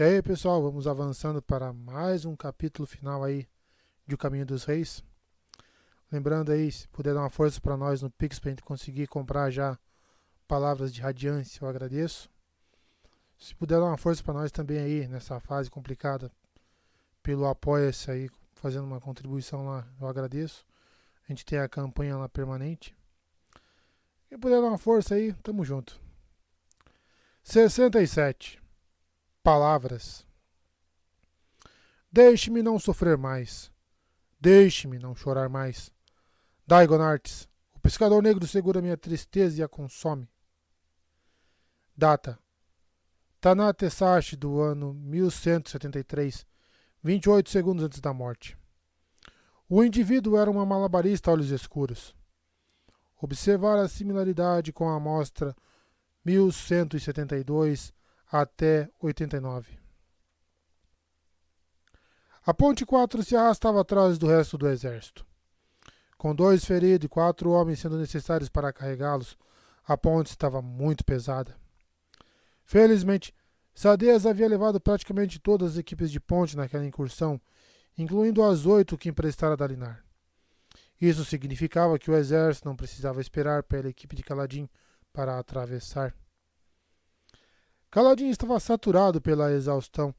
E aí, pessoal, vamos avançando para mais um capítulo final aí de O Caminho dos Reis. Lembrando aí, se puder dar uma força para nós no Pix para a gente conseguir comprar já palavras de radiância, eu agradeço. Se puder dar uma força para nós também aí nessa fase complicada pelo Apoia-se aí, fazendo uma contribuição lá, eu agradeço. A gente tem a campanha lá permanente. Quem puder dar uma força aí, tamo junto. 67. Palavras. Deixe-me não sofrer mais. Deixe-me não chorar mais. Daigon Artes. O pescador negro segura minha tristeza e a consome. Data. Tana Tesashi do ano 1173, 28 segundos antes da morte. O indivíduo era uma malabarista a olhos escuros. Observar a similaridade com a amostra 1172 até 89. A ponte 4 se arrastava atrás do resto do exército. Com 2 feridos e 4 homens sendo necessários para carregá-los, a ponte estava muito pesada. Felizmente, Sadeas havia levado praticamente todas as equipes de ponte naquela incursão, incluindo as 8 que emprestara a Dalinar. Isso significava que o exército não precisava esperar pela equipe de Kaladin para atravessar. Kaladin estava saturado pela exaustão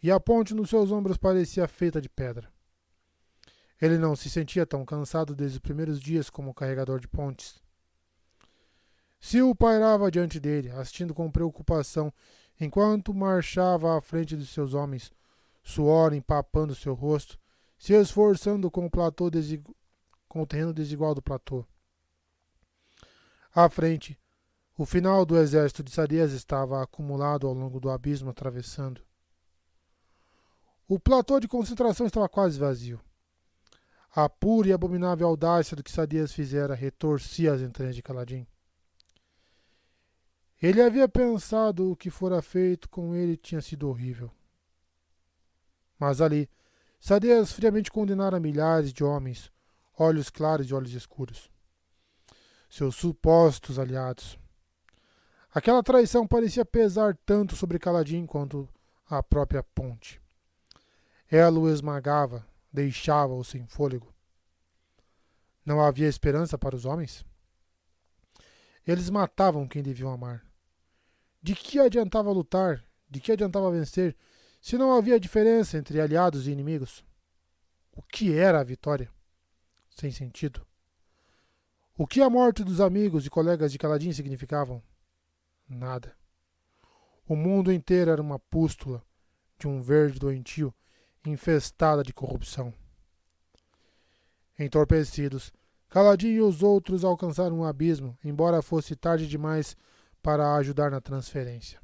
e a ponte nos seus ombros parecia feita de pedra. Ele não se sentia tão cansado desde os primeiros dias como carregador de pontes. Sil pairava diante dele, assistindo com preocupação, enquanto marchava à frente de seus homens, suor empapando seu rosto, se esforçando com o terreno desigual do platô. À frente, o final do exército de Sadeas estava acumulado ao longo do abismo atravessando. O platô de concentração estava quase vazio. A pura e abominável audácia do que Sadeas fizera retorcia as entranhas de Kaladin. Ele havia pensado o que fora feito com ele tinha sido horrível. Mas ali, Sadeas friamente condenara milhares de homens, olhos claros e olhos escuros. Seus supostos aliados. Aquela traição parecia pesar tanto sobre Kaladin quanto a própria ponte. Ela o esmagava, deixava-o sem fôlego. Não havia esperança para os homens? Eles matavam quem deviam amar. De que adiantava lutar? De que adiantava vencer, se não havia diferença entre aliados e inimigos? O que era a vitória? Sem sentido. O que a morte dos amigos e colegas de Kaladin significavam? Nada. O mundo inteiro era uma pústula de um verde doentio infestada de corrupção. Entorpecidos, Kaladin e os outros alcançaram um abismo, embora fosse tarde demais para ajudar na transferência.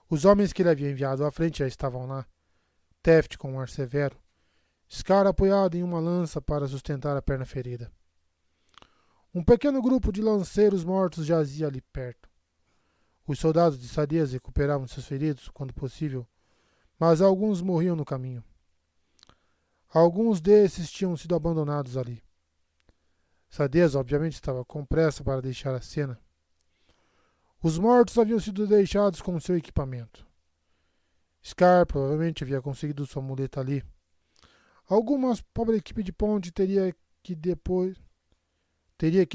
Os homens que ele havia enviado à frente já estavam lá, Teft com um ar severo, Scar apoiado em uma lança para sustentar a perna ferida. Um pequeno grupo de lanceiros mortos jazia ali perto. Os soldados de Sadeas recuperavam seus feridos quando possível, mas alguns morriam no caminho. Alguns desses tinham sido abandonados ali. Sadeas obviamente estava com pressa para deixar a cena. Os mortos haviam sido deixados com seu equipamento. Scar provavelmente havia conseguido sua muleta ali. Alguma pobre equipe de ponte teria que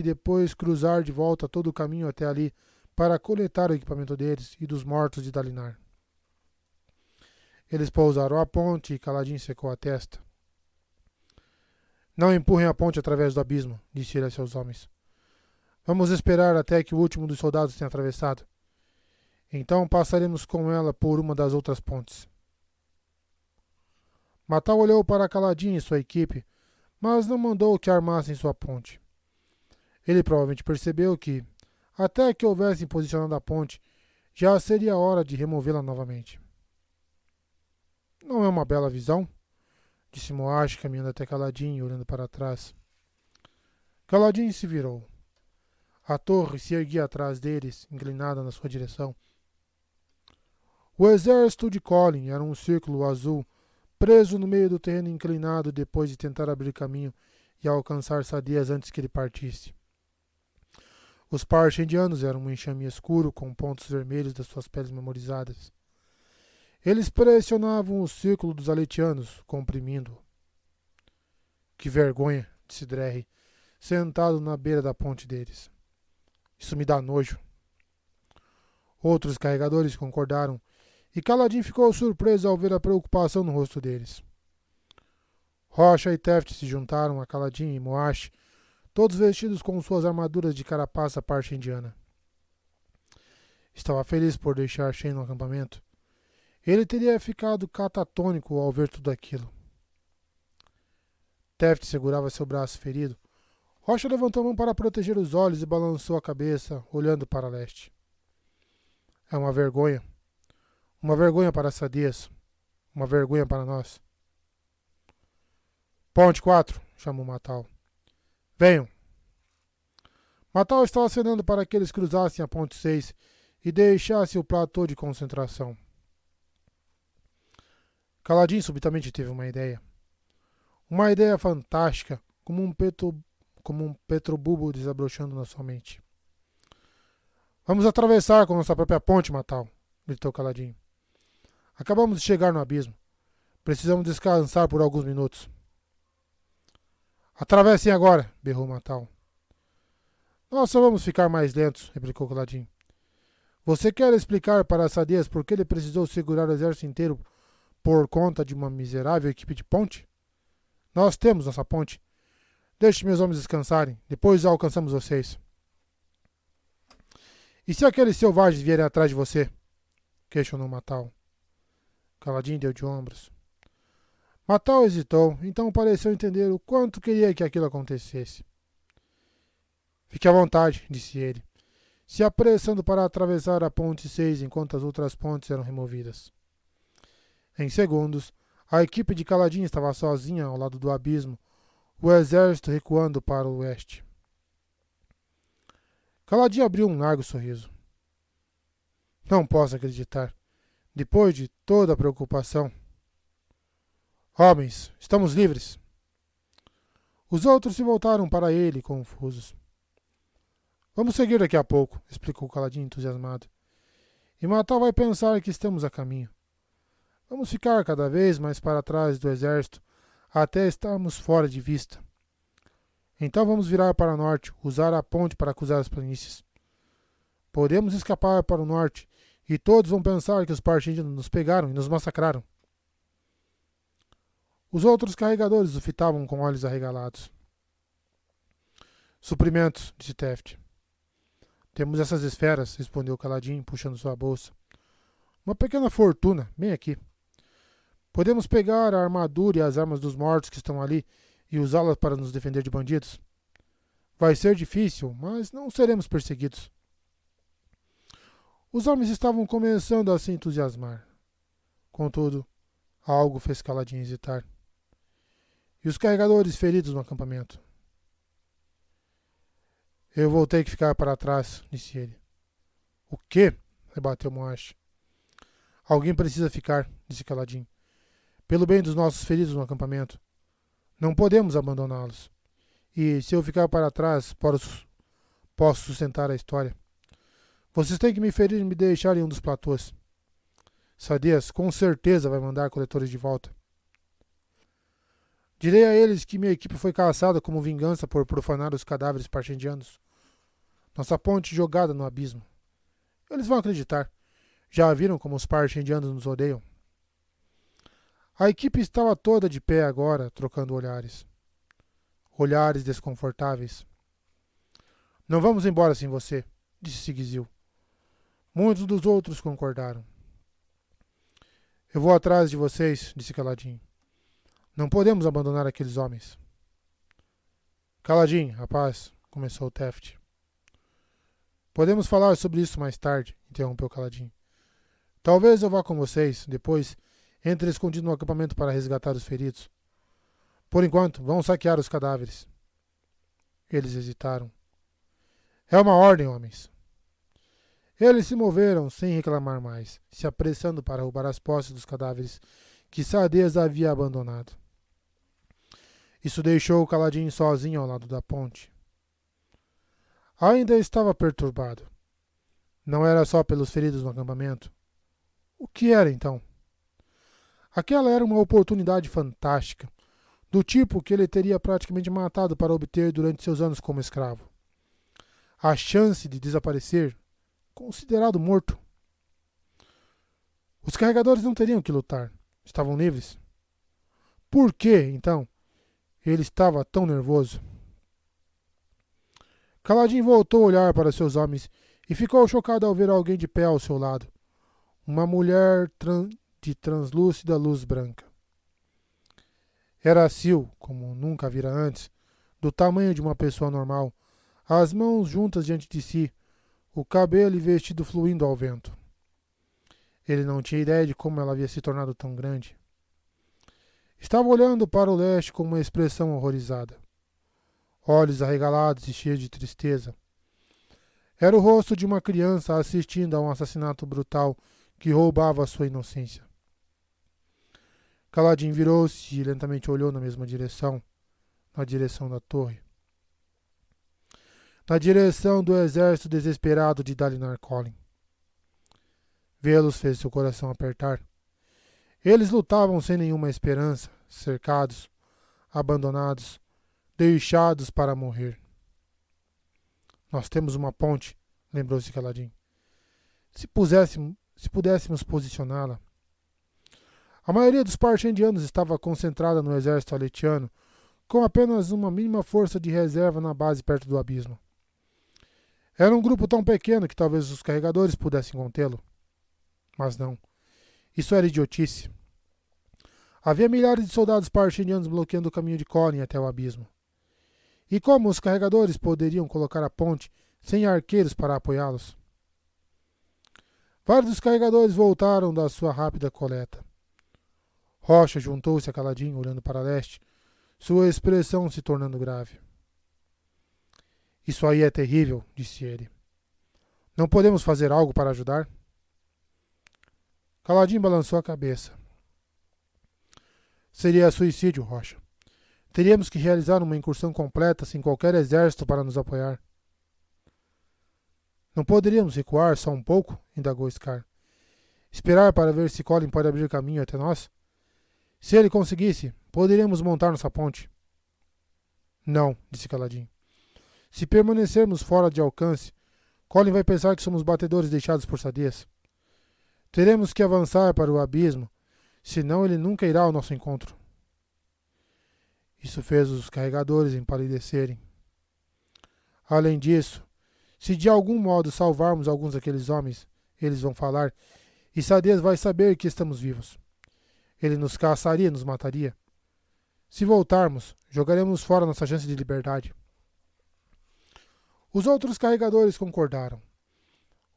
depois cruzar de volta todo o caminho até ali para coletar o equipamento deles e dos mortos de Dalinar. Eles pousaram a ponte e Kaladin secou a testa. Não empurrem a ponte através do abismo, disse ele a seus homens. Vamos esperar até que o último dos soldados tenha atravessado. Então passaremos com ela por uma das outras pontes. Matal olhou para Kaladin e sua equipe, mas não mandou que armassem sua ponte. Ele provavelmente percebeu que, até que houvessem posicionado a ponte, já seria hora de removê-la novamente. Não é uma bela visão? Disse Moash, caminhando até Kaladin e olhando para trás. Kaladin se virou. A torre se erguia atrás deles, inclinada na sua direção. O exército de Colin era um círculo azul, preso no meio do terreno inclinado depois de tentar abrir caminho e alcançar Sadeas antes que ele partisse. Os Parshendianos eram um enxame escuro com pontos vermelhos das suas peles memorizadas. Eles pressionavam o círculo dos aletianos, comprimindo-o. Que vergonha, disse Drerry, sentado na beira da ponte deles. Isso me dá nojo. Outros carregadores concordaram, e Kaladin ficou surpreso ao ver a preocupação no rosto deles. Rocha e Teft se juntaram a Kaladin e Moash, todos vestidos com suas armaduras de carapaça parcha indiana. Estava feliz por deixar Shen no acampamento. Ele teria ficado catatônico ao ver tudo aquilo. Teft segurava seu braço ferido. Rocha levantou a mão para proteger os olhos e balançou a cabeça, olhando para leste. É uma vergonha. Uma vergonha para Sadias. Uma vergonha para nós. Ponte 4, chamou Matal. Venham. Matal estava acenando para que eles cruzassem a ponte 6 e deixassem o platô de concentração. Kaladin subitamente teve uma ideia. Uma ideia fantástica, como um petrobulbo desabrochando na sua mente. Vamos atravessar com nossa própria ponte, Matal, gritou Kaladin. Acabamos de chegar no abismo. Precisamos descansar por alguns minutos. Atravessem agora, berrou Matal. Nós só vamos ficar mais lentos, replicou Kaladin. Você quer explicar para Sadias por que ele precisou segurar o exército inteiro por conta de uma miserável equipe de ponte? Nós temos nossa ponte. Deixe meus homens descansarem. Depois alcançamos vocês. E se aqueles selvagens vierem atrás de você? Questionou Matal. Kaladin deu de ombros. Matal hesitou, então pareceu entender o quanto queria que aquilo acontecesse. Fique à vontade, disse ele, se apressando para atravessar a ponte 6 enquanto as outras pontes eram removidas. Em segundos, a equipe de Kaladin estava sozinha ao lado do abismo, o exército recuando para o oeste. Kaladin abriu um largo sorriso. Não posso acreditar. Depois de toda a preocupação. Homens, estamos livres. Os outros se voltaram para ele, confusos. Vamos seguir daqui a pouco, explicou Kaladin entusiasmado. E Matal vai pensar que estamos a caminho. Vamos ficar cada vez mais para trás do exército, até estarmos fora de vista. Então vamos virar para o norte, usar a ponte para cruzar as planícies. Podemos escapar para o norte, e todos vão pensar que os partindianos nos pegaram e nos massacraram. Os outros carregadores o fitavam com olhos arregalados. Suprimentos, disse Teft. Temos essas esferas, respondeu Kaladin, puxando sua bolsa. Uma pequena fortuna, bem aqui. Podemos pegar a armadura e as armas dos mortos que estão ali e usá-las para nos defender de bandidos. Vai ser difícil, mas não seremos perseguidos. Os homens estavam começando a se entusiasmar. Contudo, algo fez Kaladin hesitar. E os carregadores feridos no acampamento? Eu vou ter que ficar para trás, disse ele. O quê? Rebateu Moash. Alguém precisa ficar, disse Kaladin. Pelo bem dos nossos feridos no acampamento. Não podemos abandoná-los. E se eu ficar para trás, posso sustentar a história. Vocês têm que me ferir e me deixar em um dos platôs. Sadias com certeza vai mandar coletores de volta. Direi a eles que minha equipe foi caçada como vingança por profanar os cadáveres partindianos. Nossa ponte jogada no abismo. Eles vão acreditar. Já viram como os partindianos nos odeiam? A equipe estava toda de pé agora, trocando olhares. Olhares desconfortáveis. Não vamos embora sem você, disse Sigizil. Muitos dos outros concordaram. Eu vou atrás de vocês, disse Kaladin. Não podemos abandonar aqueles homens. Kaladin, rapaz, começou Teft. Podemos falar sobre isso mais tarde, interrompeu Kaladin. Talvez eu vá com vocês, depois entre escondido no acampamento para resgatar os feridos. Por enquanto, vamos saquear os cadáveres. Eles hesitaram. É uma ordem, homens. Eles se moveram sem reclamar mais, se apressando para roubar as posses dos cadáveres que Sadias havia abandonado. Isso deixou Kaladin sozinho ao lado da ponte. Ainda estava perturbado. Não era só pelos feridos no acampamento. O que era, então? Aquela era uma oportunidade fantástica, do tipo que ele teria praticamente matado para obter durante seus anos como escravo. A chance de desaparecer, considerado morto. Os carregadores não teriam que lutar. Estavam livres. Por que, então, ele estava tão nervoso? Kaladin voltou a olhar para seus homens e ficou chocado ao ver alguém de pé ao seu lado. Uma mulher de translúcida luz branca. Era Sil, como nunca vira antes, do tamanho de uma pessoa normal, as mãos juntas diante de si, o cabelo e vestido fluindo ao vento. Ele não tinha ideia de como ela havia se tornado tão grande. Estava olhando para o leste com uma expressão horrorizada. Olhos arregalados e cheios de tristeza. Era o rosto de uma criança assistindo a um assassinato brutal que roubava a sua inocência. Kaladin virou-se e lentamente olhou na mesma direção, na direção da torre. Na direção do exército desesperado de Dalinar Kholin. Vê-los fez seu coração apertar. Eles lutavam sem nenhuma esperança, cercados, abandonados, deixados para morrer. Nós temos uma ponte, lembrou-se Kaladin. Se pudéssemos posicioná-la. A maioria dos parchendianos estava concentrada no exército aletiano, com apenas uma mínima força de reserva na base perto do abismo. Era um grupo tão pequeno que talvez os carregadores pudessem contê-lo. Mas não. Isso era idiotice. Havia milhares de soldados parchendianos bloqueando o caminho de Kholin até o abismo. E como os carregadores poderiam colocar a ponte sem arqueiros para apoiá-los? Vários dos carregadores voltaram da sua rápida coleta. Rocha juntou-se a Kaladin, olhando para leste, sua expressão se tornando grave. Isso aí é terrível, disse ele. Não podemos fazer algo para ajudar? Kaladin balançou a cabeça. Seria suicídio, Rocha. Teríamos que realizar uma incursão completa sem qualquer exército para nos apoiar. Não poderíamos recuar só um pouco? Indagou Scar. Esperar para ver se Kholin pode abrir caminho até nós? Se ele conseguisse, poderíamos montar nossa ponte. Não, disse Kaladin. Se permanecermos fora de alcance, Kholin vai pensar que somos batedores deixados por Sadeas. Teremos que avançar para o abismo, senão ele nunca irá ao nosso encontro. Isso fez os carregadores empalidecerem. Além disso, se de algum modo salvarmos alguns daqueles homens, eles vão falar, e Sadeas vai saber que estamos vivos. Ele nos caçaria e nos mataria. Se voltarmos, jogaremos fora nossa chance de liberdade. Os outros carregadores concordaram.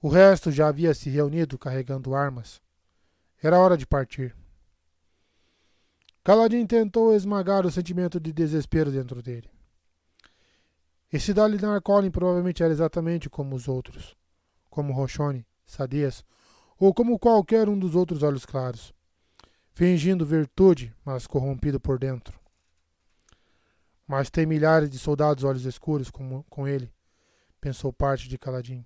O resto já havia se reunido carregando armas. Era hora de partir. Kaladin tentou esmagar o sentimento de desespero dentro dele. Esse Dalinar Kholin provavelmente era exatamente como os outros, como Roshoni, Sadeas, ou como qualquer um dos outros olhos claros, fingindo virtude, mas corrompido por dentro. Mas tem milhares de soldados olhos escuros com ele, pensou parte de Kaladin.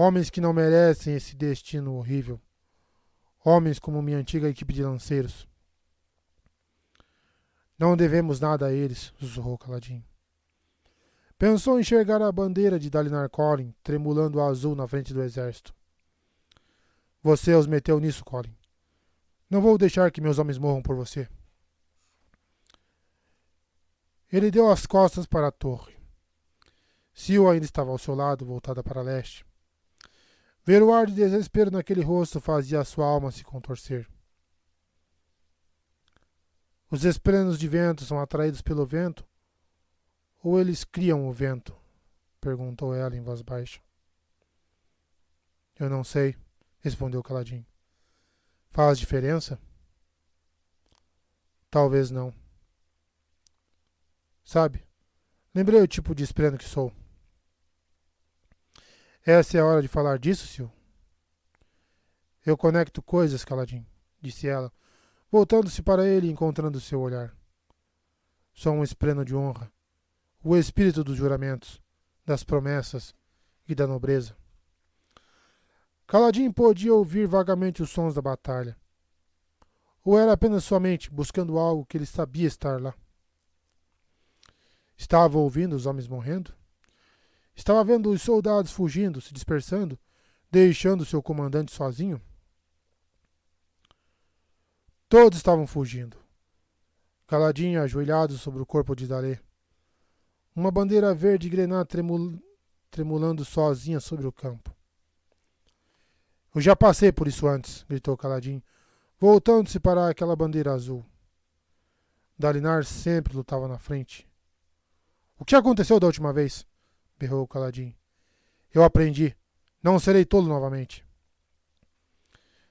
Homens que não merecem esse destino horrível. Homens como minha antiga equipe de lanceiros. Não devemos nada a eles, sussurrou Kaladin. Pensou enxergar a bandeira de Dalinar Kholin tremulando azul na frente do exército. Você os meteu nisso, Kholin. Não vou deixar que meus homens morram por você. Ele deu as costas para a torre. Sil ainda estava ao seu lado, voltada para leste. Ver o ar de desespero naquele rosto fazia a sua alma se contorcer. Os esplenos de vento são atraídos pelo vento? Ou eles criam o vento? Perguntou ela em voz baixa. Eu não sei, respondeu Kaladin. Faz diferença? Talvez não. Sabe, lembrei o tipo de espleno que sou. Essa é a hora de falar disso, Sil? Eu conecto coisas, Kaladin, disse ela, voltando-se para ele e encontrando seu olhar. Sou um espleno de honra, o espírito dos juramentos, das promessas e da nobreza. Kaladin podia ouvir vagamente os sons da batalha. Ou era apenas sua mente buscando algo que ele sabia estar lá? Estava ouvindo os homens morrendo? Estava vendo os soldados fugindo, se dispersando, deixando seu comandante sozinho? Todos estavam fugindo, caladinho, ajoelhado sobre o corpo de Dalê. Uma bandeira verde grená tremulando sozinha sobre o campo. Eu já passei por isso antes, gritou Caladinho, voltando-se para aquela bandeira azul. Dalinar sempre lutava na frente. O que aconteceu da última vez? Berrou Caladinho. Eu aprendi. Não serei tolo novamente.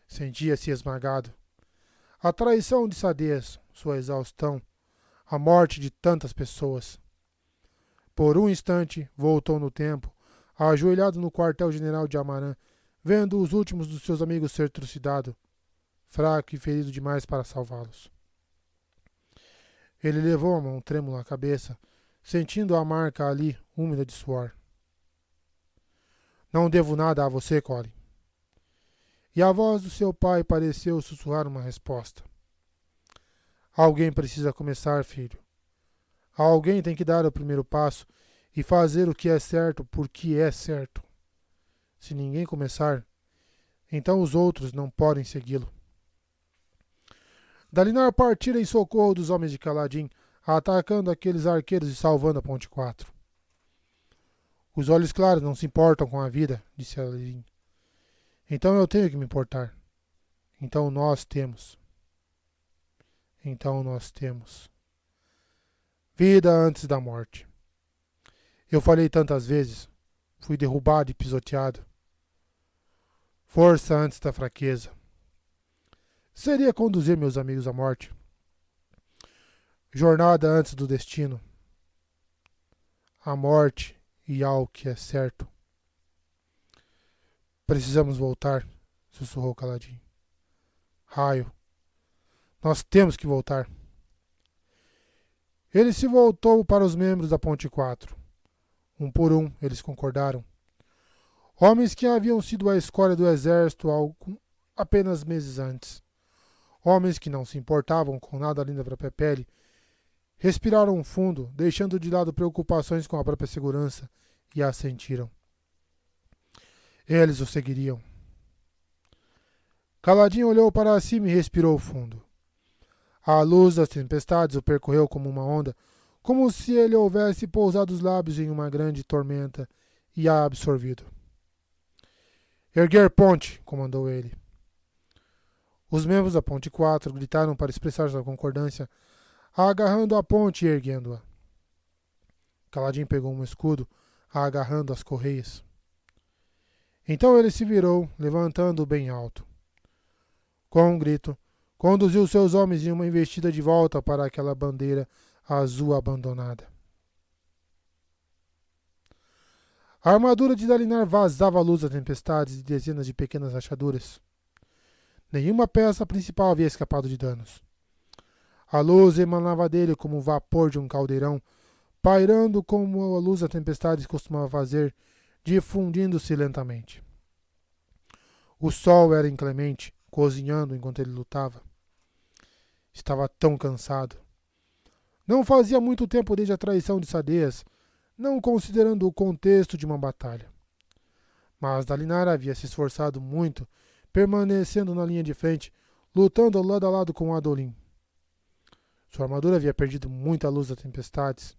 Sentia-se esmagado. A traição de Sadez, sua exaustão, a morte de tantas pessoas. Por um instante, voltou no tempo, ajoelhado no quartel-general de Amarã, vendo os últimos dos seus amigos ser trucidados, fraco e ferido demais para salvá-los. Ele levou a mão trêmula à cabeça, sentindo a marca ali, úmida de suor. Não devo nada a você, Colin. E a voz do seu pai pareceu sussurrar uma resposta. Alguém precisa começar, filho. Alguém tem que dar o primeiro passo e fazer o que é certo porque é certo. Se ninguém começar, então os outros não podem segui-lo. Dalinar partira em socorro dos homens de Caladim, atacando aqueles arqueiros e salvando a Ponte 4. Os olhos claros não se importam com a vida, disse Aladdin. Então eu tenho que me importar. Então nós temos. Vida antes da morte. Eu falhei tantas vezes. Fui derrubado e pisoteado. Força antes da fraqueza. Seria conduzir meus amigos à morte. Jornada antes do destino. A morte e algo que é certo. Precisamos voltar, sussurrou Caladinho. Raio. Nós temos que voltar. Ele se voltou para os membros da Ponte 4. Um por um, eles concordaram. Homens que haviam sido a escória do exército apenas meses antes. Homens que não se importavam com nada além da própria pele. Respiraram fundo, deixando de lado preocupações com a própria segurança, e assentiram. Eles o seguiriam. Caladinho olhou para cima e respirou fundo. A luz das tempestades o percorreu como uma onda, como se ele houvesse pousado os lábios em uma grande tormenta e a absorvido. Erguer ponte, comandou ele. Os membros da Ponte 4 gritaram para expressar sua concordância, agarrando a ponte e erguendo-a. Caladinho pegou um escudo, agarrando as correias. Então ele se virou, levantando-o bem alto. Com um grito, conduziu seus homens em uma investida de volta para aquela bandeira azul abandonada. A armadura de Dalinar vazava a luz das tempestades e dezenas de pequenas rachaduras. Nenhuma peça principal havia escapado de danos. A luz emanava dele como o vapor de um caldeirão, pairando como a luz da tempestade costumava fazer, difundindo-se lentamente. O sol era inclemente, cozinhando enquanto ele lutava. Estava tão cansado. Não fazia muito tempo desde a traição de Sadez, não considerando o contexto de uma batalha. Mas Dalinar havia se esforçado muito, permanecendo na linha de frente, lutando lado a lado com Adolin. Sua armadura havia perdido muita luz das tempestades.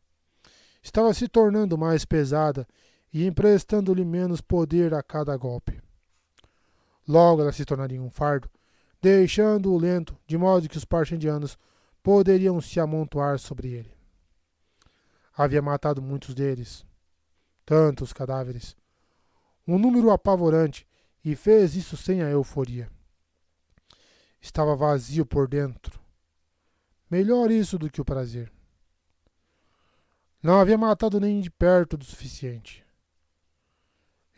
Estava se tornando mais pesada e emprestando-lhe menos poder a cada golpe. Logo ela se tornaria um fardo, deixando-o lento, de modo que os parchendianos poderiam se amontoar sobre ele. Havia matado muitos deles, tantos cadáveres, um número apavorante, e fez isso sem a euforia. Estava vazio por dentro. Melhor isso do que o prazer. Não havia matado nem de perto do suficiente.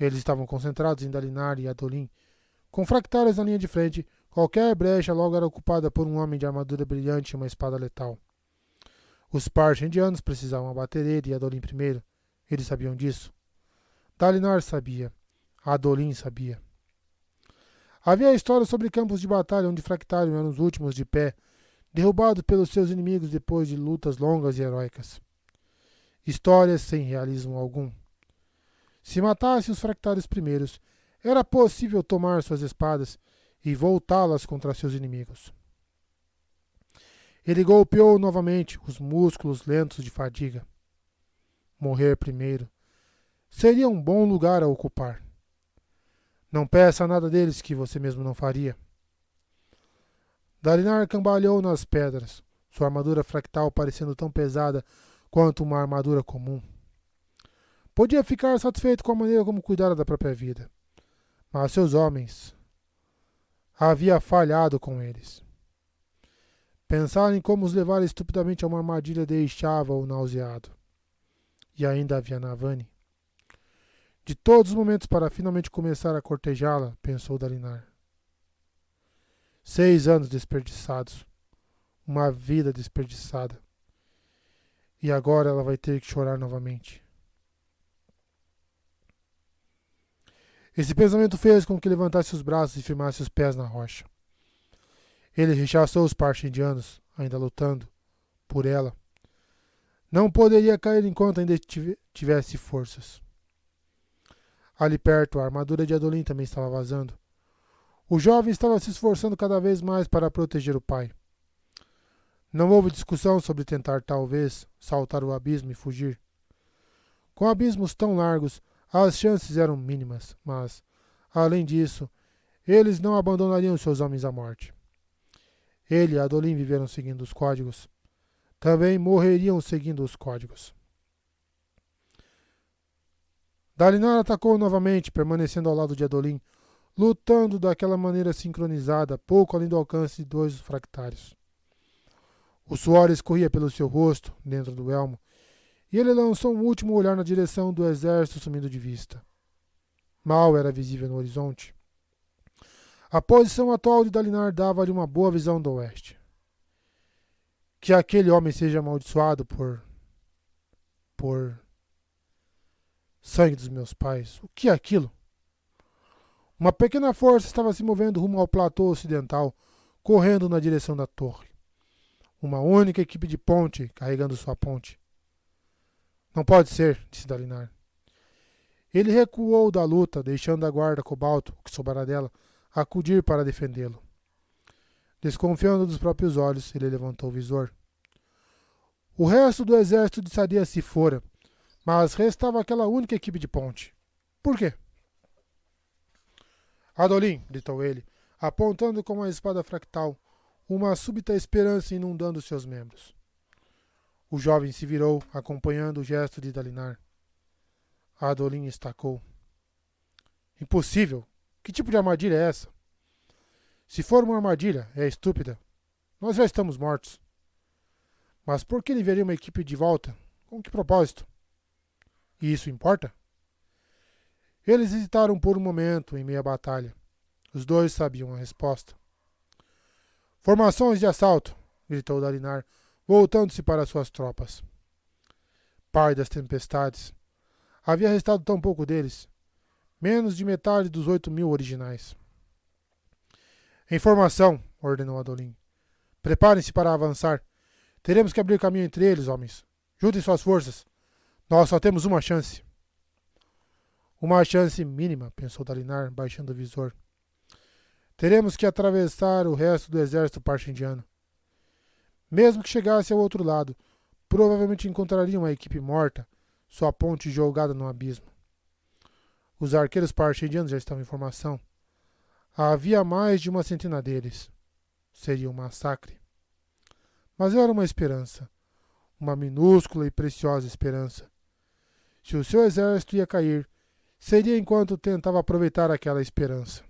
Eles estavam concentrados em Dalinar e Adolin. Com fractários na linha de frente, qualquer brecha logo era ocupada por um homem de armadura brilhante e uma espada letal. Os parchendianos precisavam abater ele e Adolin primeiro. Eles sabiam disso. Dalinar sabia. Adolin sabia. Havia histórias sobre campos de batalha onde Fractalion eram os últimos de pé, derrubados pelos seus inimigos depois de lutas longas e heróicas. Histórias sem realismo algum. Se matasse os Fractários primeiros, era possível tomar suas espadas e voltá-las contra seus inimigos. Ele golpeou novamente os músculos lentos de fadiga. Morrer primeiro seria um bom lugar a ocupar. Não peça nada deles que você mesmo não faria. Dalinar cambaleou nas pedras, sua armadura fractal parecendo tão pesada quanto uma armadura comum. Podia ficar satisfeito com a maneira como cuidara da própria vida, mas seus homens havia falhado com eles. Pensar em como os levar estupidamente a uma armadilha deixava-o nauseado. E ainda havia Navani. De todos os momentos para finalmente começar a cortejá-la, pensou Dalinar. 6 anos desperdiçados. Uma vida desperdiçada. E agora ela vai ter que chorar novamente. Esse pensamento fez com que levantasse os braços e firmasse os pés na rocha. Ele rechaçou os parchendianos, ainda lutando por ela. Não poderia cair enquanto ainda tivesse forças. Ali perto, a armadura de Adolin também estava vazando. O jovem estava se esforçando cada vez mais para proteger o pai. Não houve discussão sobre tentar, talvez, saltar o abismo e fugir. Com abismos tão largos, as chances eram mínimas, mas, além disso, eles não abandonariam seus homens à morte. Ele e Adolin viveram seguindo os códigos. Também morreriam seguindo os códigos. Dalinar atacou novamente, permanecendo ao lado de Adolin, lutando daquela maneira sincronizada, pouco além do alcance de 2 fractários. O suor escorria pelo seu rosto, dentro do elmo, e ele lançou um último olhar na direção do exército sumindo de vista. Mal era visível no horizonte. A posição atual de Dalinar dava-lhe uma boa visão do oeste. Que aquele homem seja amaldiçoado por sangue dos meus pais. O que é aquilo? Uma pequena força estava se movendo rumo ao platô ocidental, correndo na direção da torre. Uma única equipe de ponte carregando sua ponte. Não pode ser, disse Dalinar. Ele recuou da luta, deixando a guarda cobalto, o que sobrara dela, acudir para defendê-lo. Desconfiando dos próprios olhos, ele levantou o visor. O resto do exército de Sadia se fora, mas restava aquela única equipe de ponte. Por quê? Adolin, gritou ele, apontando com a espada fractal, uma súbita esperança inundando seus membros. O jovem se virou, acompanhando o gesto de Dalinar. Adolin estacou. Impossível! Que tipo de armadilha é essa? Se for uma armadilha, é estúpida. Nós já estamos mortos. Mas por que ele enviaria uma equipe de volta? Com que propósito? E isso importa? Eles hesitaram por um momento em meio à batalha. Os dois sabiam a resposta. Formações de assalto! Gritou Dalinar, voltando-se para suas tropas. Pai das tempestades! Havia restado tão pouco deles. Menos de metade dos 8.000 originais. Em formação, ordenou Adolin. Preparem-se para avançar. Teremos que abrir caminho entre eles, homens. Juntem suas forças. Nós só temos uma chance. Uma chance mínima, pensou Dalinar, baixando o visor. Teremos que atravessar o resto do exército parchendiano. Mesmo que chegasse ao outro lado, provavelmente encontrariam a equipe morta, sua ponte jogada no abismo. Os arqueiros parchendianos já estavam em formação. Havia mais de uma centena deles. Seria um massacre. Mas era uma esperança. Uma minúscula e preciosa esperança. Se o seu exército ia cair, seria enquanto tentava aproveitar aquela esperança.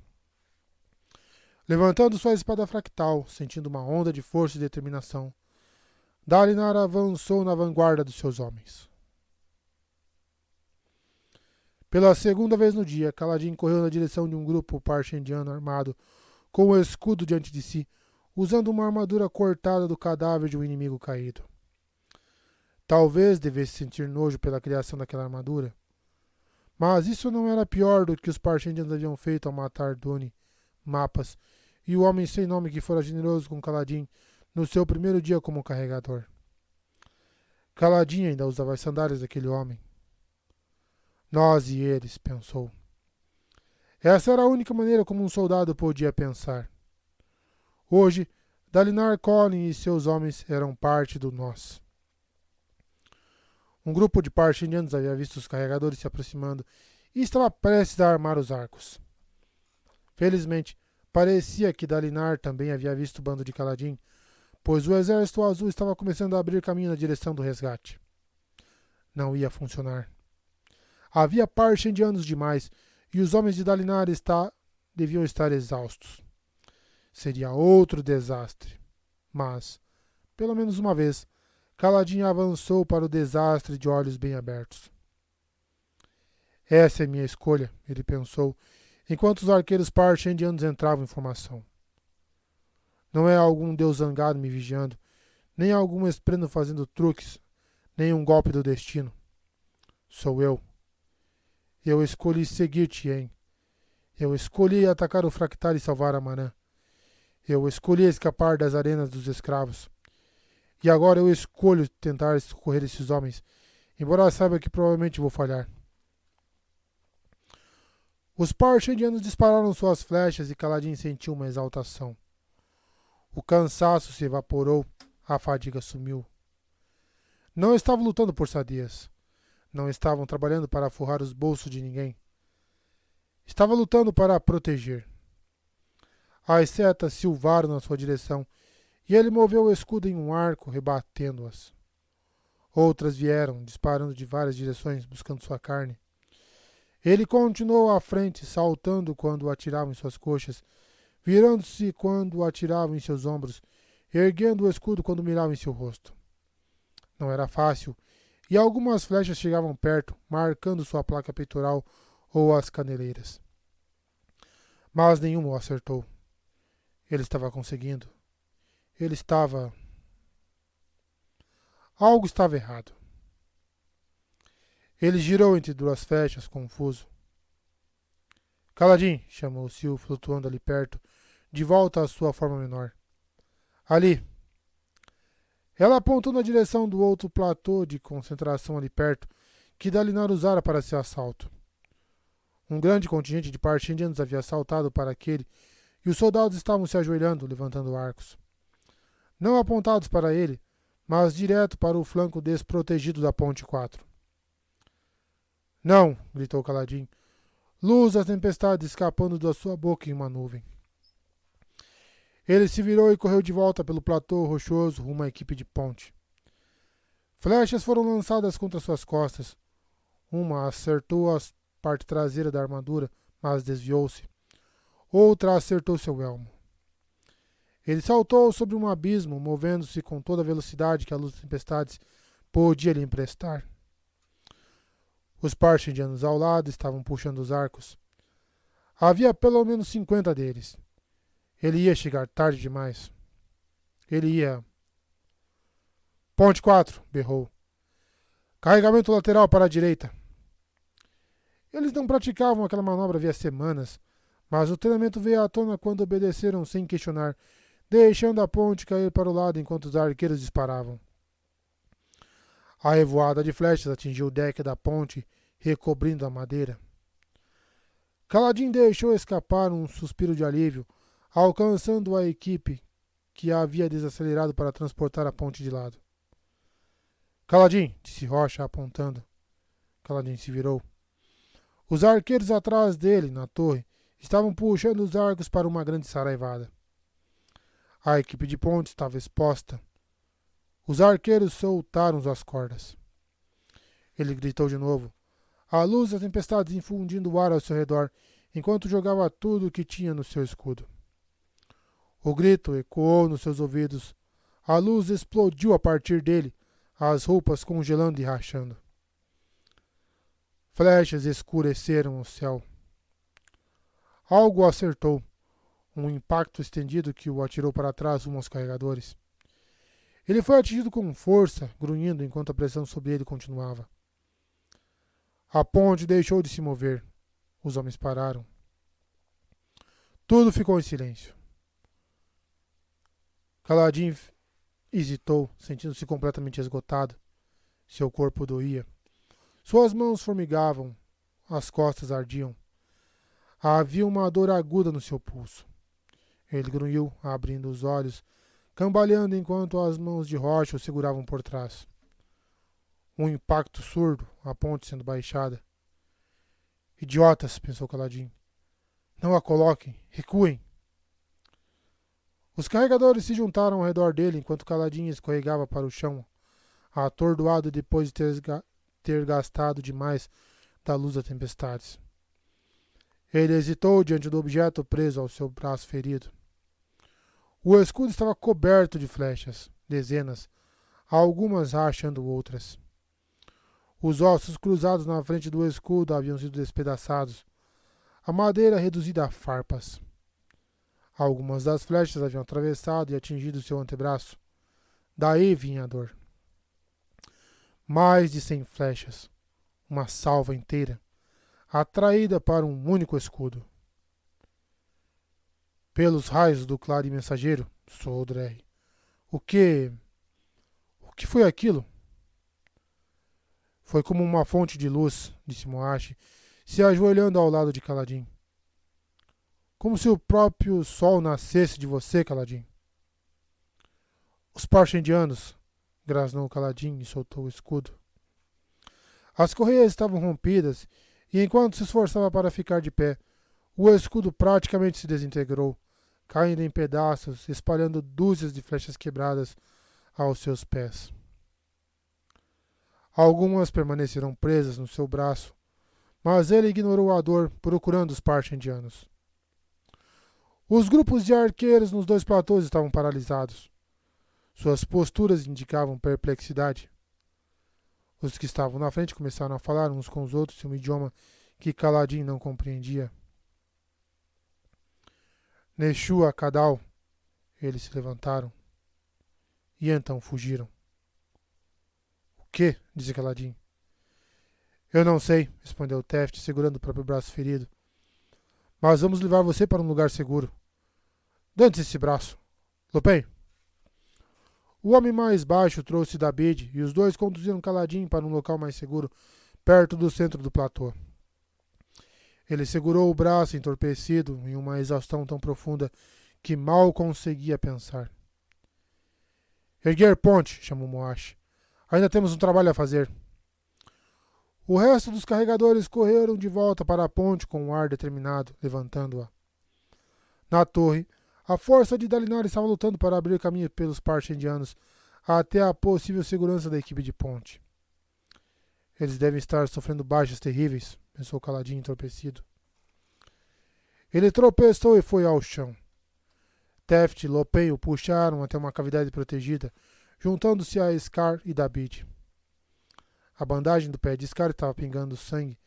Levantando sua espada fractal, sentindo uma onda de força e determinação, Dalinar avançou na vanguarda dos seus homens. Pela segunda vez no dia, Kaladin correu na direção de um grupo parchendiano armado, com o escudo diante de si, usando uma armadura cortada do cadáver de um inimigo caído. Talvez devesse sentir nojo pela criação daquela armadura. Mas isso não era pior do que os parchendianos haviam feito ao matar Duni mapas e o homem sem nome que fora generoso com Kaladin no seu primeiro dia como carregador. Kaladin ainda usava as sandálias daquele homem. Nós e eles, pensou. Essa era a única maneira como um soldado podia pensar. Hoje, Dalinar Kholin e seus homens eram parte do nós. Um grupo de Parshindianos havia visto os carregadores se aproximando e estava prestes a armar os arcos. Felizmente, parecia que Dalinar também havia visto o bando de Kaladin, pois o exército azul estava começando a abrir caminho na direção do resgate. Não ia funcionar. Havia Parshindianos demais e os homens de Dalinar deviam estar exaustos. Seria outro desastre. Mas, pelo menos uma vez, Kaladin avançou para o desastre de olhos bem abertos. Essa é minha escolha, ele pensou, enquanto os arqueiros Parshindianos entravam em formação. Não é algum deus zangado me vigiando, nem algum esprendo fazendo truques, nem um golpe do destino. Sou eu. Eu escolhi seguir Tien. Eu escolhi atacar o Fractal e salvar Amarant. Eu escolhi escapar das arenas dos escravos. E agora eu escolho tentar socorrer esses homens, embora saiba que provavelmente vou falhar. Os Parshindianos dispararam suas flechas e Kaladin sentiu uma exaltação. O cansaço se evaporou, a fadiga sumiu. Não estavam lutando por sadias. Não estavam trabalhando para forrar os bolsos de ninguém. Estava lutando para proteger. As setas silvaram na sua direção e ele moveu o escudo em um arco, rebatendo-as. Outras vieram, disparando de várias direções, buscando sua carne. Ele continuou à frente, saltando quando atiravam em suas coxas, virando-se quando atiravam em seus ombros, erguendo o escudo quando miravam em seu rosto. Não era fácil, e algumas flechas chegavam perto, marcando sua placa peitoral ou as caneleiras. Mas nenhuma o acertou. Ele estava conseguindo. Ele estava... Algo estava errado. Ele girou entre duas flechas, confuso. Kaladin, chamou Sil, flutuando ali perto, de volta à sua forma menor. Ali. Ela apontou na direção do outro platô de concentração ali perto, que Dalinar usara para seu assalto. Um grande contingente de Parshindianos havia saltado para aquele, e os soldados estavam se ajoelhando, levantando arcos. Não apontados para ele, mas direto para o flanco desprotegido da ponte 4. Não, gritou Kaladin. Luz da tempestade escapando da sua boca em uma nuvem. Ele se virou e correu de volta pelo platô rochoso rumo à equipe de ponte. Flechas foram lançadas contra suas costas. Uma acertou a parte traseira da armadura, mas desviou-se. Outra acertou seu elmo. Ele saltou sobre um abismo, movendo-se com toda a velocidade que a luz das tempestades podia lhe emprestar. Os Parshindianos ao lado estavam puxando os arcos. Havia pelo menos 50 deles. Ele ia chegar tarde demais. Ele ia... Ponte 4, berrou. Carregamento lateral para a direita. Eles não praticavam aquela manobra havia semanas, mas o treinamento veio à tona quando obedeceram sem questionar, deixando a ponte cair para o lado enquanto os arqueiros disparavam. A revoada de flechas atingiu o deck da ponte, recobrindo a madeira. Kaladin deixou escapar um suspiro de alívio, alcançando a equipe que a havia desacelerado para transportar a ponte de lado. Kaladin, disse Rocha, apontando. Kaladin se virou. Os arqueiros atrás dele, na torre, estavam puxando os arcos para uma grande saraivada. A equipe de ponte estava exposta. Os arqueiros soltaram as cordas. Ele gritou de novo, a luz das tempestades infundindo o ar ao seu redor, enquanto jogava tudo o que tinha no seu escudo. O grito ecoou nos seus ouvidos. A luz explodiu a partir dele, as roupas congelando e rachando. Flechas escureceram o céu. Algo o acertou. Um impacto estendido que o atirou para trás rumo aos carregadores. Ele foi atingido com força, grunhindo enquanto a pressão sobre ele continuava. A ponte deixou de se mover. Os homens pararam. Tudo ficou em silêncio. Kaladin hesitou, sentindo-se completamente esgotado. Seu corpo doía. Suas mãos formigavam, as costas ardiam. Havia uma dor aguda no seu pulso. Ele grunhiu, abrindo os olhos, cambaleando enquanto as mãos de Rocha o seguravam por trás. Um impacto surdo, a ponte sendo baixada. Idiotas, pensou Kaladin. Não a coloquem, recuem. Os carregadores se juntaram ao redor dele enquanto Kaladin escorregava para o chão, atordoado depois de ter gastado demais da luz das tempestades. Ele hesitou diante do objeto preso ao seu braço ferido. O escudo estava coberto de flechas, dezenas, algumas rachando outras. Os ossos cruzados na frente do escudo haviam sido despedaçados, a madeira reduzida a farpas. Algumas das flechas haviam atravessado e atingido seu antebraço. Daí vinha a dor. Mais de 100 flechas, uma salva inteira, atraída para um único escudo. Pelos raios do claro mensageiro, sussurrou Drey. O que foi aquilo? Foi como uma fonte de luz, disse Moashi, se ajoelhando ao lado de Kaladin. Como se o próprio sol nascesse de você, Kaladin. Os Parshendianos, grasnou Kaladin e soltou o escudo. As correias estavam rompidas e enquanto se esforçava para ficar de pé, o escudo praticamente se desintegrou, caindo em pedaços, espalhando dúzias de flechas quebradas aos seus pés. Algumas permaneceram presas no seu braço, mas ele ignorou a dor, procurando os Parshendianos. Os grupos de arqueiros nos 2 platôs estavam paralisados. Suas posturas indicavam perplexidade. Os que estavam na frente começaram a falar uns com os outros em um idioma que Kaladin não compreendia. Neshua, Kadal. Eles se levantaram. E então fugiram. O quê? Disse Kaladin. Eu não sei, respondeu Teft, segurando o próprio braço ferido. Mas vamos levar você para um lugar seguro. Dante esse braço. Lupin. O homem mais baixo trouxe David e os dois conduziram Kaladin para um local mais seguro, perto do centro do platô. Ele segurou o braço entorpecido em uma exaustão tão profunda que mal conseguia pensar. Erguer ponte, chamou Moashi. Ainda temos um trabalho a fazer. O resto dos carregadores correram de volta para a ponte com um ar determinado, levantando-a. Na torre, a força de Dalinar estava lutando para abrir caminho pelos Parshendianos até a possível segurança da equipe de ponte. Eles devem estar sofrendo baixas terríveis, pensou Kaladin entorpecido. Ele tropeçou e foi ao chão. Teft e Lopin o puxaram até uma cavidade protegida, juntando-se a Scar e David. A bandagem do pé de Scar estava pingando sangue.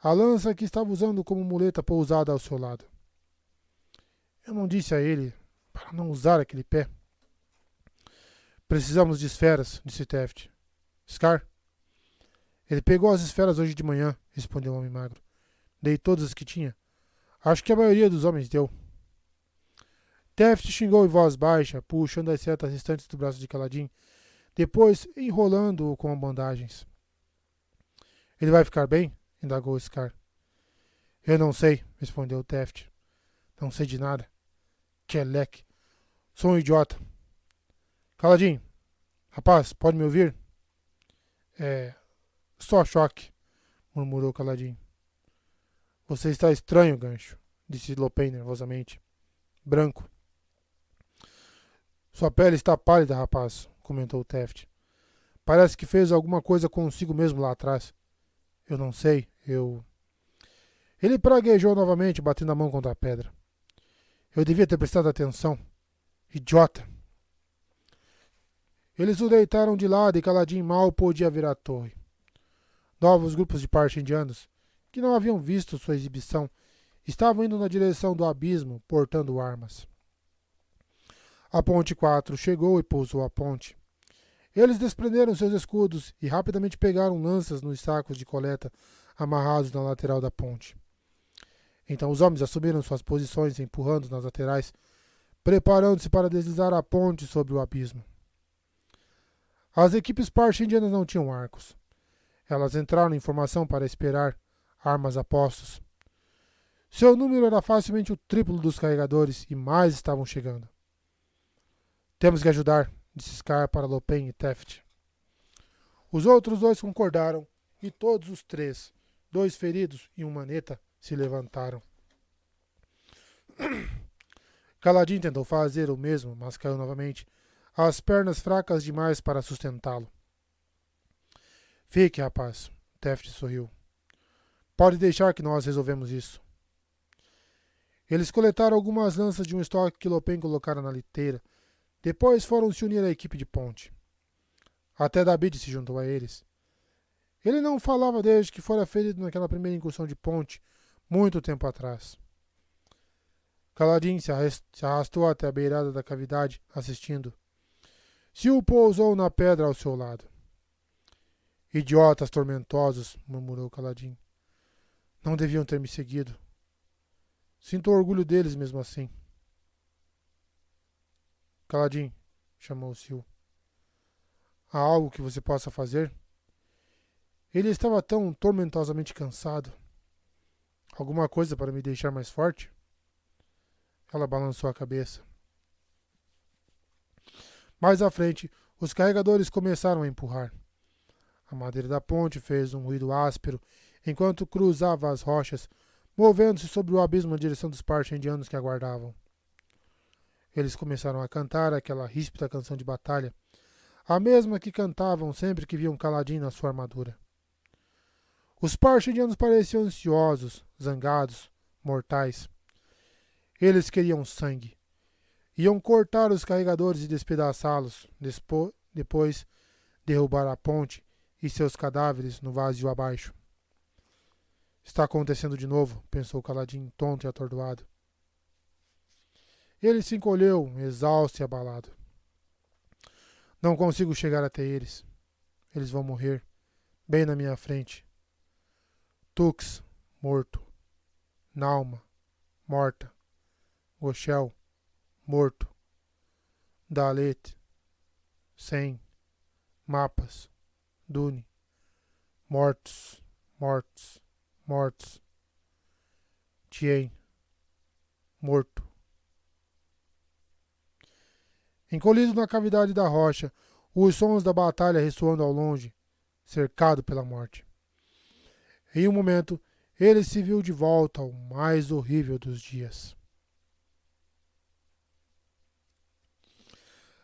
A lança que estava usando como muleta pousada ao seu lado. Eu não disse a ele para não usar aquele pé. Precisamos de esferas, disse Teft. Scar? Ele pegou as esferas hoje de manhã, respondeu o homem magro. Dei todas as que tinha. Acho que a maioria dos homens deu. Teft xingou em voz baixa, puxando as setas restantes do braço de Kaladin, depois enrolando-o com bandagens. Ele vai ficar bem? Indagou Scar. Eu não sei, respondeu Teft. Não sei de nada. Kelek. Sou um idiota. Kaladin. Rapaz, pode me ouvir? Só choque, murmurou Kaladin. Você está estranho, Gancho, disse Lopin nervosamente. Branco. Sua pele está pálida, rapaz, comentou Teft. Parece que fez alguma coisa consigo mesmo lá atrás. Eu não sei, Ele praguejou novamente, batendo a mão contra a pedra. Eu devia ter prestado atenção. Idiota. Eles o deitaram de lado e Kaladin mal podia ver a torre. Novos grupos de Parshendianos, que não haviam visto sua exibição, estavam indo na direção do abismo, portando armas. A ponte 4 chegou e pousou a ponte. Eles desprenderam seus escudos e rapidamente pegaram lanças nos sacos de coleta amarrados na lateral da ponte. Então os homens assumiram suas posições, empurrando nas laterais, preparando-se para deslizar a ponte sobre o abismo. As equipes parche-indianas não tinham arcos. Elas entraram em formação para esperar, armas a postos. Seu número era facilmente o triplo dos carregadores e mais estavam chegando. Temos que ajudar, disse Scar para Lopen e Taft. Os outros dois concordaram e todos os três, 2 feridos e um maneta, se levantaram. Kaladin tentou fazer o mesmo, mas caiu novamente, as pernas fracas demais para sustentá-lo. Fique, rapaz, Taft sorriu. Pode deixar que nós resolvemos isso. Eles coletaram algumas lanças de um estoque que Lopen colocara na liteira. Depois foram se unir à equipe de ponte. Até David se juntou a eles. Ele não falava desde que fora ferido naquela primeira incursão de ponte, muito tempo atrás. Kaladin se arrastou até a beirada da cavidade, assistindo. Sil pousou na pedra ao seu lado. Idiotas tormentosos, murmurou Kaladin. Não deviam ter me seguido. Sinto orgulho deles mesmo assim. Kaladin, chamou Sil. Há algo que você possa fazer? Ele estava tão tormentosamente cansado. Alguma coisa para me deixar mais forte? Ela balançou a cabeça. Mais à frente, os carregadores começaram a empurrar. A madeira da ponte fez um ruído áspero enquanto cruzava as rochas, movendo-se sobre o abismo na direção dos parche-indianos que aguardavam. Eles começaram a cantar aquela ríspida canção de batalha, a mesma que cantavam sempre que viam Kaladin na sua armadura. Os parche-indianos pareciam ansiosos, zangados, mortais. Eles queriam sangue. Iam cortar os carregadores e despedaçá-los, depois derrubar a ponte e seus cadáveres no vazio abaixo. Está acontecendo de novo, pensou Kaladin, tonto e atordoado. Ele se encolheu, exausto e abalado. Não consigo chegar até eles. Eles vão morrer, bem na minha frente. Tux, morto. Nauma, morta. Goshel, morto. Dalet, Sem, Mapas, Dune, mortos, mortos, mortos. Tien, morto. Encolhido na cavidade da rocha, os sons da batalha ressoando ao longe, cercado pela morte. Em um momento, ele se viu de volta ao mais horrível dos dias.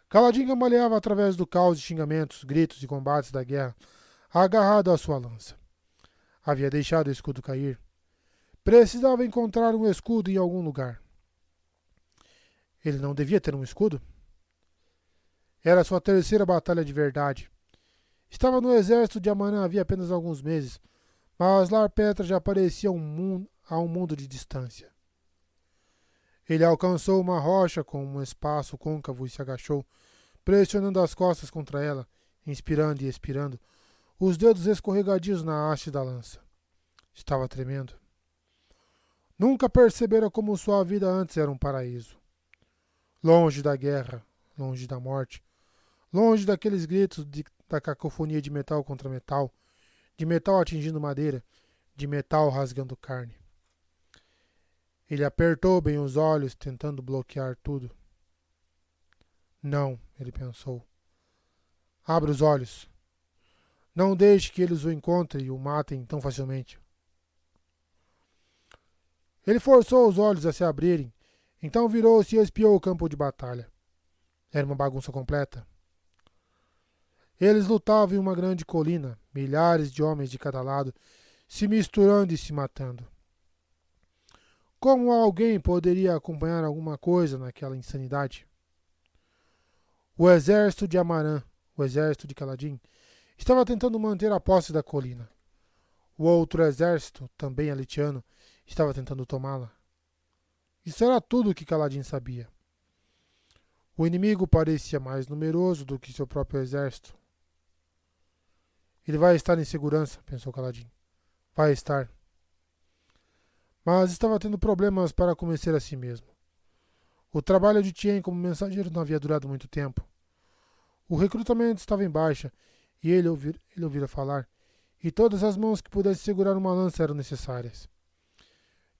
Kaladin cambaleava através do caos de xingamentos, gritos e combates da guerra, agarrado à sua lança. Havia deixado o escudo cair. Precisava encontrar um escudo em algum lugar. Ele não devia ter um escudo? Era sua terceira batalha de verdade. Estava no exército de Amanã havia apenas alguns meses, mas Lar Petra já parecia a um mundo de distância. Ele alcançou uma rocha com um espaço côncavo e se agachou, pressionando as costas contra ela, inspirando e expirando, os dedos escorregadios na haste da lança. Estava tremendo. Nunca percebera como sua vida antes era um paraíso. Longe da guerra, longe da morte, longe daqueles gritos da cacofonia de metal contra metal, de metal atingindo madeira, de metal rasgando carne. Ele apertou bem os olhos, tentando bloquear tudo. Não, ele pensou. Abra os olhos. Não deixe que eles o encontrem e o matem tão facilmente. Ele forçou os olhos a se abrirem, então virou-se e espiou o campo de batalha. Era uma bagunça completa. Eles lutavam em uma grande colina, milhares de homens de cada lado, se misturando e se matando. Como alguém poderia acompanhar alguma coisa naquela insanidade? O exército de Amarã, o exército de Kaladin, estava tentando manter a posse da colina. O outro exército, também alitiano, estava tentando tomá-la. Isso era tudo o que Kaladin sabia. O inimigo parecia mais numeroso do que seu próprio exército. Ele vai estar em segurança, pensou Kaladin. Vai estar. mas estava tendo problemas para convencer a si mesmo. O trabalho de Tien como mensageiro não havia durado muito tempo. O recrutamento estava em baixa e ele ouvira falar, e todas as mãos que pudessem segurar uma lança eram necessárias.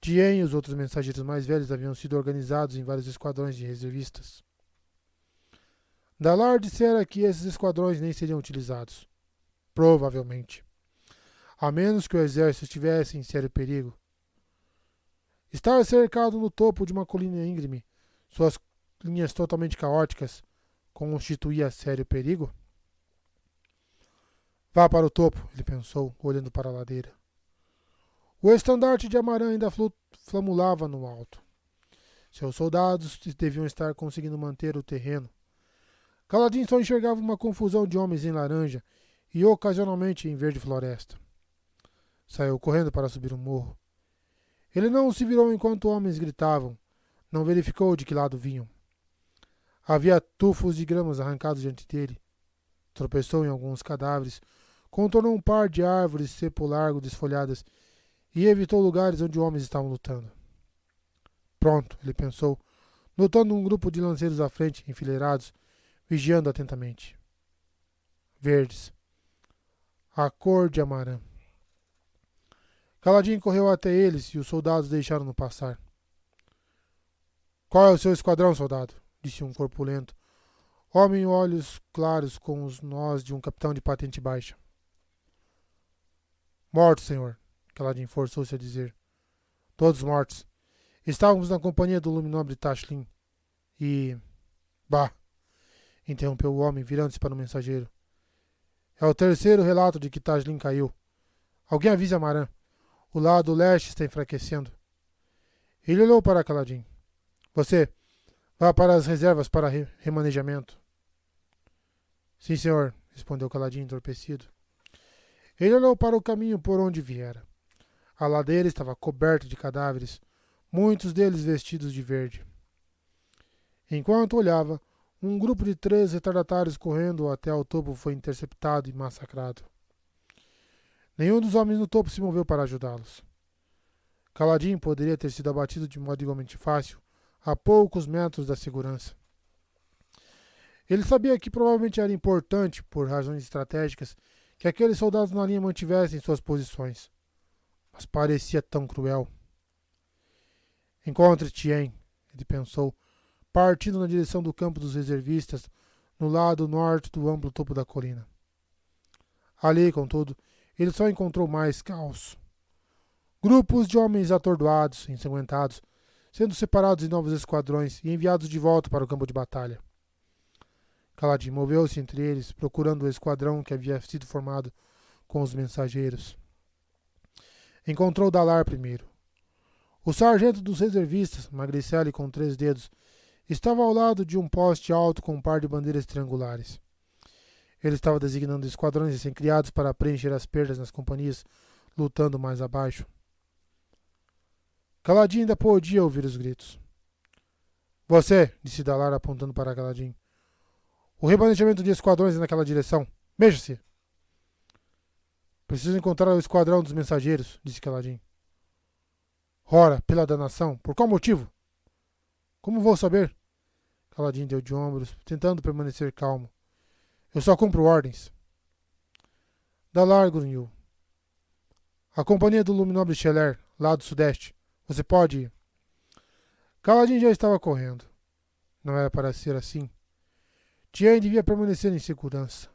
Tien e os outros mensageiros mais velhos haviam sido organizados em vários esquadrões de reservistas. Dalar dissera que esses esquadrões nem seriam utilizados. Provavelmente. A menos que o exército estivesse em sério perigo. Estar cercado no topo de uma colina íngreme, suas linhas totalmente caóticas, constituía sério perigo? Vá para o topo, ele pensou, olhando para a ladeira. O estandarte de Amarã ainda flamulava no alto. Seus soldados deviam estar conseguindo manter o terreno. Kaladin só enxergava uma confusão de homens em laranja e ocasionalmente em verde floresta. Saiu correndo para subir um morro. Ele não se virou enquanto homens gritavam. Não verificou de que lado vinham. Havia tufos de gramas arrancados diante dele. Tropeçou em alguns cadáveres, contornou um par de árvores cepo largo desfolhadas e evitou lugares onde homens estavam lutando. Pronto, ele pensou, notando um grupo de lanceiros à frente, enfileirados, vigiando atentamente. Verdes. A cor de Amarã. Kaladin correu até eles e os soldados deixaram-no passar. Qual é o seu esquadrão, soldado? Disse um corpulento. Homem, olhos claros com os nós de um capitão de patente baixa. Mortos, senhor, Kaladin forçou-se a dizer. Todos mortos. Estávamos na companhia do luminobre Tashlin. E... Bah! Interrompeu o homem, virando-se para o mensageiro. É o terceiro relato de que Tashlin caiu. Alguém avise Amarã. O lado leste está enfraquecendo. Ele olhou para Kaladin. Você, vá para as reservas para remanejamento. Sim, senhor, respondeu Kaladin entorpecido. Ele olhou para o caminho por onde viera. A ladeira estava coberta de cadáveres, muitos deles vestidos de verde. Enquanto olhava, um grupo de 3 retardatários correndo até ao topo foi interceptado e massacrado. Nenhum dos homens no topo se moveu para ajudá-los. Kaladin poderia ter sido abatido de modo igualmente fácil, a poucos metros da segurança. Ele sabia que provavelmente era importante, por razões estratégicas, que aqueles soldados na linha mantivessem suas posições. Mas parecia tão cruel. Encontre Tien, ele pensou, partindo na direção do campo dos reservistas, no lado norte do amplo topo da colina. Ali, contudo, ele só encontrou mais caos. Grupos de homens atordoados, ensanguentados, sendo separados em novos esquadrões e enviados de volta para o campo de batalha. Kaladin moveu-se entre eles, procurando o esquadrão que havia sido formado com os mensageiros. Encontrou Dalar primeiro. O sargento dos reservistas, Magricelli com 3 dedos, estava ao lado de um poste alto com um par de bandeiras triangulares. Ele estava designando esquadrões recém-criados para preencher as perdas nas companhias, lutando mais abaixo. Kaladin ainda podia ouvir os gritos. Você, disse Dalar apontando para Kaladin. O remanejamento de esquadrões é naquela direção. Mexa-se! Preciso encontrar o esquadrão dos mensageiros, disse Kaladin. Ora, pela danação, por qual motivo? Como vou saber? Kaladin deu de ombros, tentando permanecer calmo. Eu só cumpro ordens. Dalar grunhiu. A companhia do luminobre Scheller, lá do sudeste. Você pode ir. Kaladin já estava correndo. Não era para ser assim. Tien devia permanecer em segurança.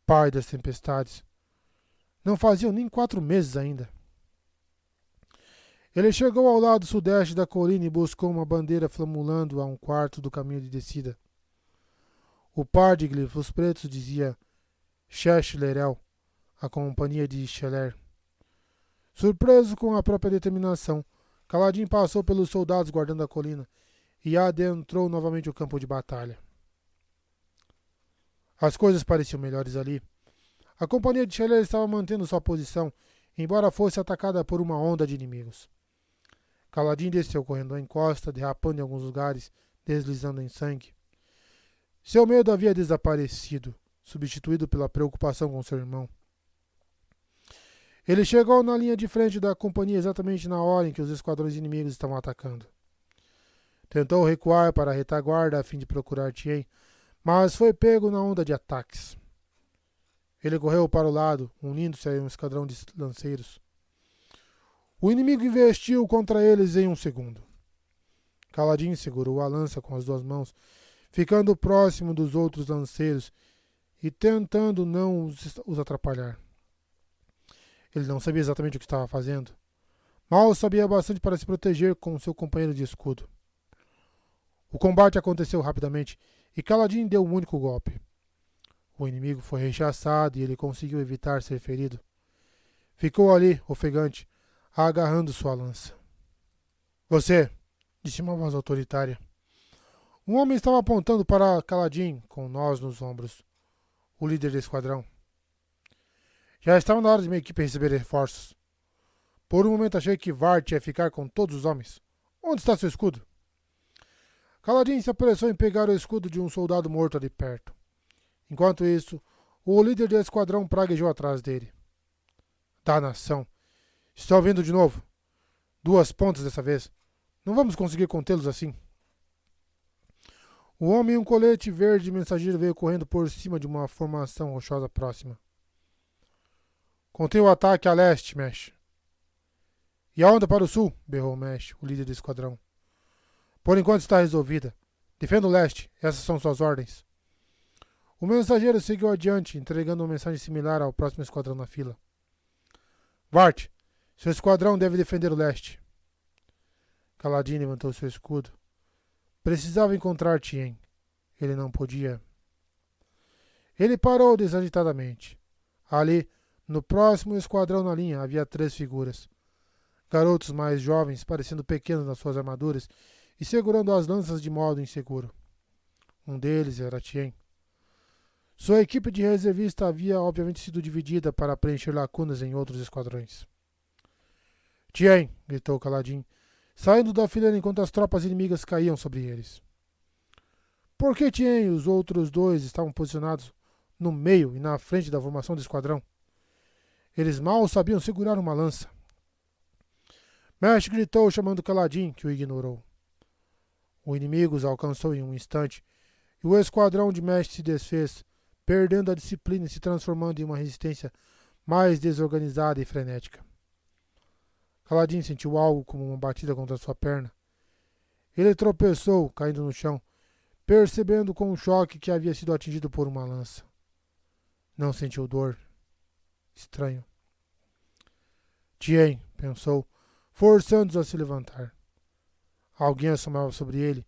Pai das tempestades. Não faziam nem 4 meses ainda. Ele chegou ao lado sudeste da colina e buscou uma bandeira flamulando a 1/4 do caminho de descida. O par de glifos pretos dizia Schelerel, a companhia de Scheller. Surpreso com a própria determinação, Kaladin passou pelos soldados guardando a colina e adentrou novamente o campo de batalha. As coisas pareciam melhores ali. A companhia de Scheller estava mantendo sua posição, embora fosse atacada por uma onda de inimigos. Kaladin desceu correndo a encosta, derrapando em alguns lugares, deslizando em sangue. Seu medo havia desaparecido, substituído pela preocupação com seu irmão. Ele chegou na linha de frente da companhia exatamente na hora em que os esquadrões inimigos estavam atacando. Tentou recuar para a retaguarda a fim de procurar Tien, mas foi pego na onda de ataques. Ele correu para o lado, unindo-se a um esquadrão de lanceiros. O inimigo investiu contra eles em um segundo. Kaladin segurou a lança com as duas mãos, ficando próximo dos outros lanceiros e tentando não os atrapalhar. Ele não sabia exatamente o que estava fazendo. Mal sabia bastante para se proteger com seu companheiro de escudo. O combate aconteceu rapidamente e Kaladin deu um único golpe. O inimigo foi rechaçado e ele conseguiu evitar ser ferido. Ficou ali, ofegante, agarrando sua lança. Você, disse uma voz autoritária. Um homem estava apontando para Kaladin com nós nos ombros, o líder do esquadrão. Já estava na hora de minha equipe receber reforços. Por um momento achei que Vart ia ficar com todos os homens. Onde está seu escudo? Kaladin se apressou em pegar o escudo de um soldado morto ali perto. Enquanto isso, o líder do esquadrão praguejou atrás dele. Danação! Estou vindo de novo. 2 pontas dessa vez. Não vamos conseguir contê-los assim. O homem em um colete verde mensageiro veio correndo por cima de uma formação rochosa próxima. Contém o ataque a leste, Mesh. E a onda para o sul, berrou Mesh, o líder do esquadrão. Por enquanto está resolvida. Defenda o leste, essas são suas ordens. O mensageiro seguiu adiante, entregando uma mensagem similar ao próximo esquadrão na fila. Vart, seu esquadrão deve defender o leste. Kaladin levantou seu escudo. Precisava encontrar Tien. Ele não podia. Ele parou desagitadamente. Ali, no próximo esquadrão na linha, havia 3 figuras. Garotos mais jovens, parecendo pequenos nas suas armaduras e segurando as lanças de modo inseguro. Um deles era Tien. Sua equipe de reservista havia obviamente sido dividida para preencher lacunas em outros esquadrões. Tien, gritou Kaladin, saindo da fileira enquanto as tropas inimigas caíam sobre eles. Por que Tien e os outros 2 estavam posicionados no meio e na frente da formação do esquadrão? Eles mal sabiam segurar uma lança. Mesh gritou chamando Kaladin, que o ignorou. O inimigo os alcançou em um instante e o esquadrão de Mesh se desfez, perdendo a disciplina e se transformando em uma resistência mais desorganizada e frenética. Kaladin sentiu algo como uma batida contra sua perna. Ele tropeçou, caindo no chão, percebendo com um choque que havia sido atingido por uma lança. Não sentiu dor. Estranho. Tien, pensou, forçando-os a se levantar. Alguém assomava sobre ele,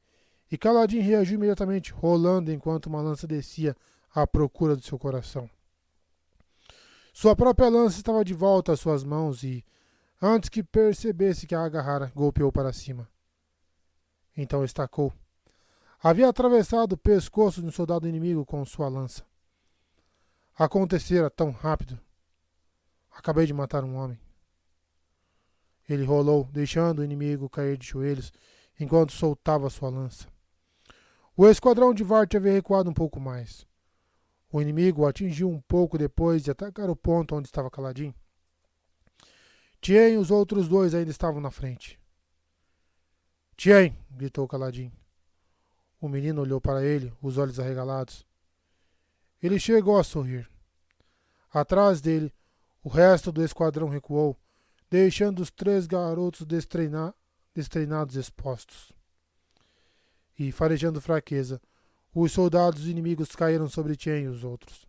e Kaladin reagiu imediatamente, rolando enquanto uma lança descia à procura do seu coração. Sua própria lança estava de volta às suas mãos e, antes que percebesse que a agarrara, golpeou para cima. Então estacou. Havia atravessado o pescoço de um soldado inimigo com sua lança. Acontecera tão rápido. Acabei de matar um homem. Ele rolou, deixando o inimigo cair de joelhos enquanto soltava sua lança. O esquadrão de Vart havia recuado um pouco mais. O inimigo o atingiu um pouco depois de atacar o ponto onde estava Kaladin. Tien e os outros 2 ainda estavam na frente. Tien! Gritou Kaladin. O menino olhou para ele, os olhos arregalados. Ele chegou a sorrir. Atrás dele, o resto do esquadrão recuou, deixando os 3 garotos destreinados expostos. E, farejando fraqueza, os soldados inimigos caíram sobre Tien e os outros.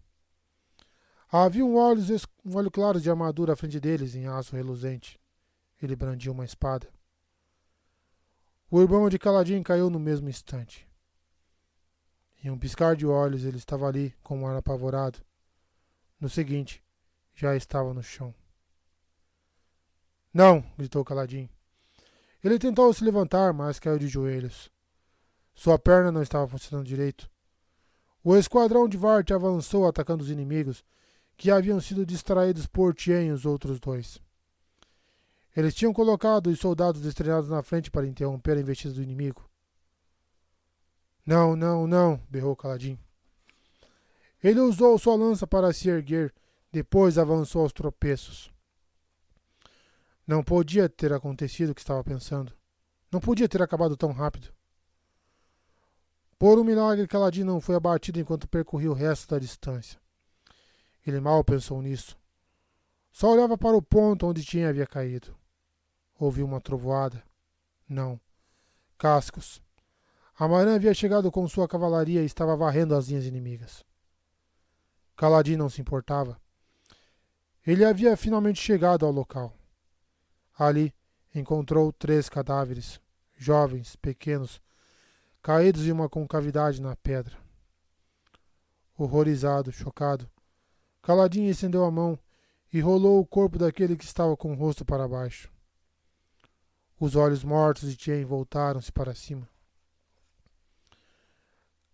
Havia um olho claro de armadura à frente deles, em aço reluzente. Ele brandia uma espada. O irmão de Kaladin caiu no mesmo instante. Em um piscar de olhos, ele estava ali, com um ar apavorado. No seguinte, já estava no chão. Não! Gritou Kaladin. Ele tentou se levantar, mas caiu de joelhos. Sua perna não estava funcionando direito. O esquadrão de Vart avançou atacando os inimigos, que haviam sido distraídos por Tien e os outros 2. Eles tinham colocado os soldados destreinados na frente para interromper a investida do inimigo. Não, não, não! Berrou Kaladin. Ele usou sua lança para se erguer, depois avançou aos tropeços. Não podia ter acontecido o que estava pensando. Não podia ter acabado tão rápido. Por um milagre, Kaladin não foi abatido enquanto percorria o resto da distância. Ele mal pensou nisso. Só olhava para o ponto onde Tien havia caído. Ouviu uma trovoada. Não. Cascos. Amaran havia chegado com sua cavalaria e estava varrendo as linhas inimigas. Kaladin não se importava. Ele havia finalmente chegado ao local. Ali encontrou 3 cadáveres, jovens, pequenos, caídos em uma concavidade na pedra. Horrorizado, chocado, Kaladin estendeu a mão e rolou o corpo daquele que estava com o rosto para baixo. Os olhos mortos de Tien voltaram-se para cima.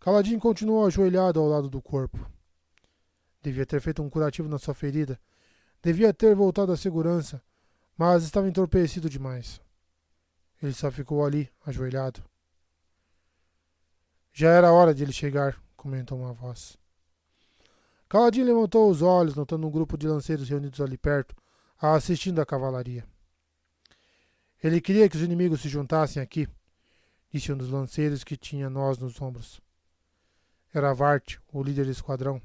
Kaladin continuou ajoelhado ao lado do corpo. Devia ter feito um curativo na sua ferida. Devia ter voltado à segurança, mas estava entorpecido demais. Ele só ficou ali, ajoelhado. Já era hora de ele chegar, comentou uma voz. Kaladin levantou os olhos, notando um grupo de lanceiros reunidos ali perto, assistindo à cavalaria. Ele queria que os inimigos se juntassem aqui, disse um dos lanceiros que tinha nós nos ombros. Era Vart, o líder do esquadrão.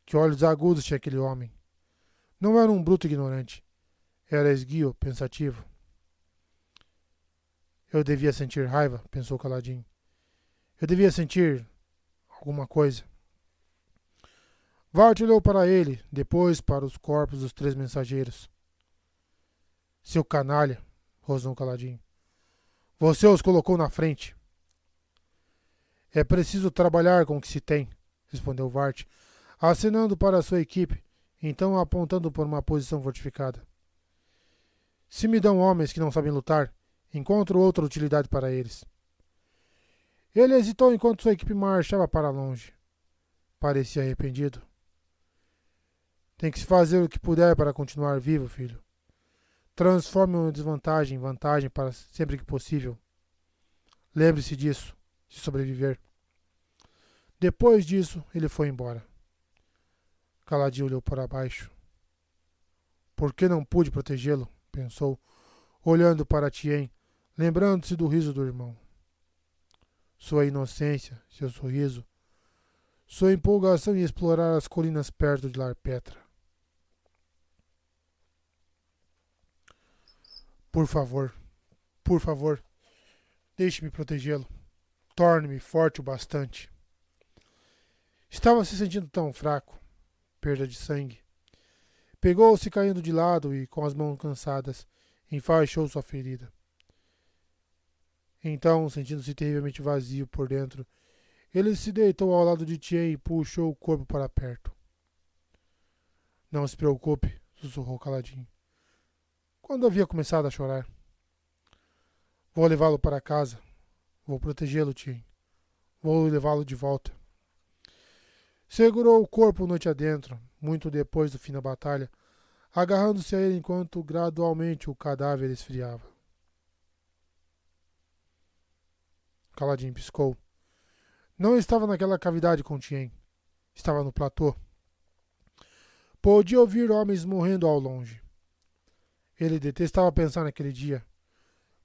Que olhos agudos tinha aquele homem. Não era um bruto ignorante. Era esguio, pensativo. Eu devia sentir raiva, pensou Kaladin. Eu devia sentir alguma coisa. Vart olhou para ele, depois para os corpos dos 3 mensageiros. Seu canalha, rosnou Kaladin. Você os colocou na frente. É preciso trabalhar com o que se tem, respondeu Vart, acenando para a sua equipe, então apontando por uma posição fortificada. Se me dão homens que não sabem lutar, encontro outra utilidade para eles. Ele hesitou enquanto sua equipe marchava para longe. Parecia arrependido. Tem que se fazer o que puder para continuar vivo, filho. Transforme uma desvantagem em vantagem para sempre que possível. Lembre-se disso, se sobreviver. Depois disso, ele foi embora. Kaladin olhou para baixo. Por que não pude protegê-lo? Pensou, olhando para Tien, lembrando-se do riso do irmão. Sua inocência, seu sorriso, sua empolgação em explorar as colinas perto de Larpetra. Por favor, deixe-me protegê-lo. Torne-me forte o bastante. Estava se sentindo tão fraco. Perda de sangue. Pegou-se caindo de lado e, com as mãos cansadas, enfaixou sua ferida. Então, sentindo-se terrivelmente vazio por dentro, ele se deitou ao lado de Tien e puxou o corpo para perto. Não se preocupe, sussurrou Kaladin. Quando havia começado a chorar. Vou levá-lo para casa. Vou protegê-lo, Tien. Vou levá-lo de volta. Segurou o corpo noite adentro, muito depois do fim da batalha, agarrando-se a ele enquanto gradualmente o cadáver esfriava. Kaladin piscou. Não estava naquela cavidade com Tien. Estava no platô. Podia ouvir homens morrendo ao longe. Ele detestava pensar naquele dia.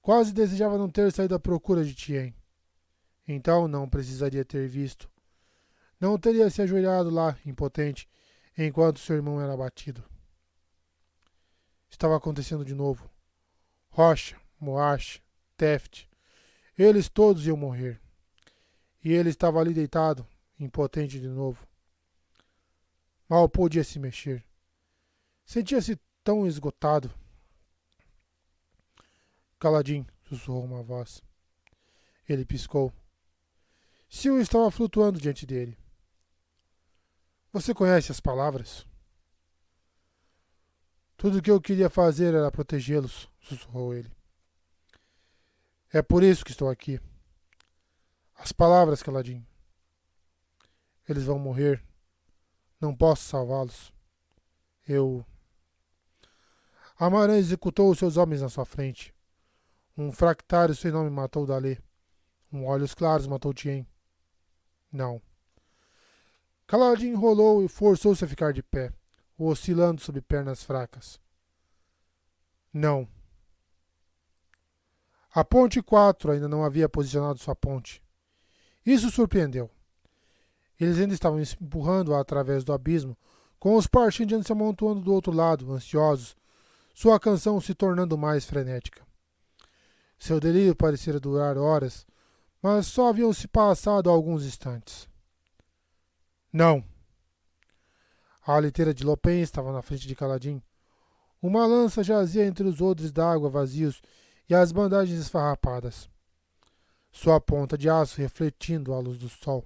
Quase desejava não ter saído à procura de Tien. Então não precisaria ter visto. Não teria se ajoelhado lá, impotente, enquanto seu irmão era abatido. Estava acontecendo de novo. Rocha, Moash, Teft, eles todos iam morrer. E ele estava ali deitado, impotente de novo. Mal podia se mexer. Sentia-se tão esgotado. Kaladin, sussurrou uma voz. Ele piscou. Sil estava flutuando diante dele. Você conhece as palavras? Tudo o que eu queria fazer era protegê-los, sussurrou ele. É por isso que estou aqui. As palavras, Kaladin. Eles vão morrer. Não posso salvá-los. Amaran executou os seus homens na sua frente. Um fractário sem nome matou Dalê. Um Olhos Claros matou Tien. Não. Kaladin rolou e forçou-se a ficar de pé, oscilando sob pernas fracas. Não. A ponte 4 ainda não havia posicionado sua ponte. Isso surpreendeu. Eles ainda estavam empurrando-a através do abismo, com os Parshindians se amontoando do outro lado, ansiosos, sua canção se tornando mais frenética. Seu delírio parecia durar horas, mas só haviam se passado alguns instantes. Não. A liteira de Lopen estava na frente de Kaladin. Uma lança jazia entre os odres d'água vazios e as bandagens esfarrapadas. Sua ponta de aço refletindo a luz do sol.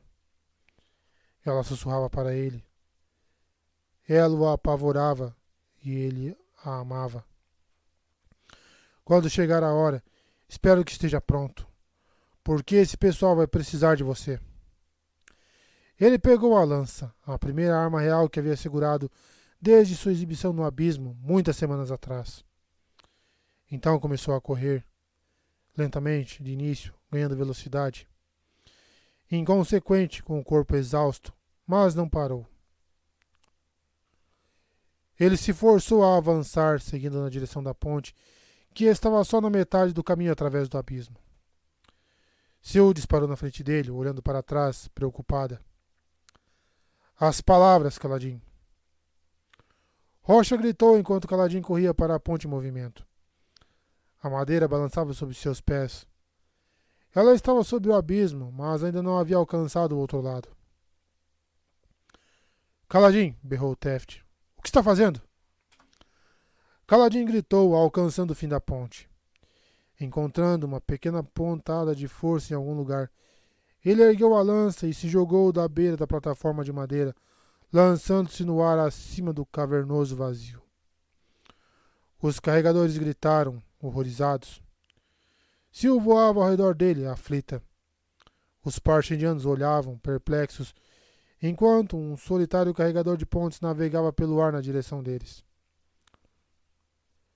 Ela sussurrava para ele. Ela o apavorava e ele a amava. Quando chegar a hora, espero que esteja pronto, porque esse pessoal vai precisar de você. Ele pegou a lança, a primeira arma real que havia segurado desde sua exibição no abismo, muitas semanas atrás. Então começou a correr, lentamente, de início, ganhando velocidade. Inconsequente, com o corpo exausto, mas não parou. Ele se forçou a avançar, seguindo na direção da ponte, que estava só na metade do caminho através do abismo. Sil disparou na frente dele, olhando para trás, preocupada. As palavras, Kaladin. Rocha gritou enquanto Kaladin corria para a ponte em movimento. A madeira balançava sob seus pés. Ela estava sob o abismo, mas ainda não havia alcançado o outro lado. Kaladin, berrou Teft. O que está fazendo? Kaladin gritou, alcançando o fim da ponte. Encontrando uma pequena pontada de força em algum lugar, ele ergueu a lança e se jogou da beira da plataforma de madeira, lançando-se no ar acima do cavernoso vazio. Os carregadores gritaram, horrorizados. Sil voava ao redor dele, aflita. Os Parshindianos olhavam, perplexos, enquanto um solitário carregador de pontes navegava pelo ar na direção deles.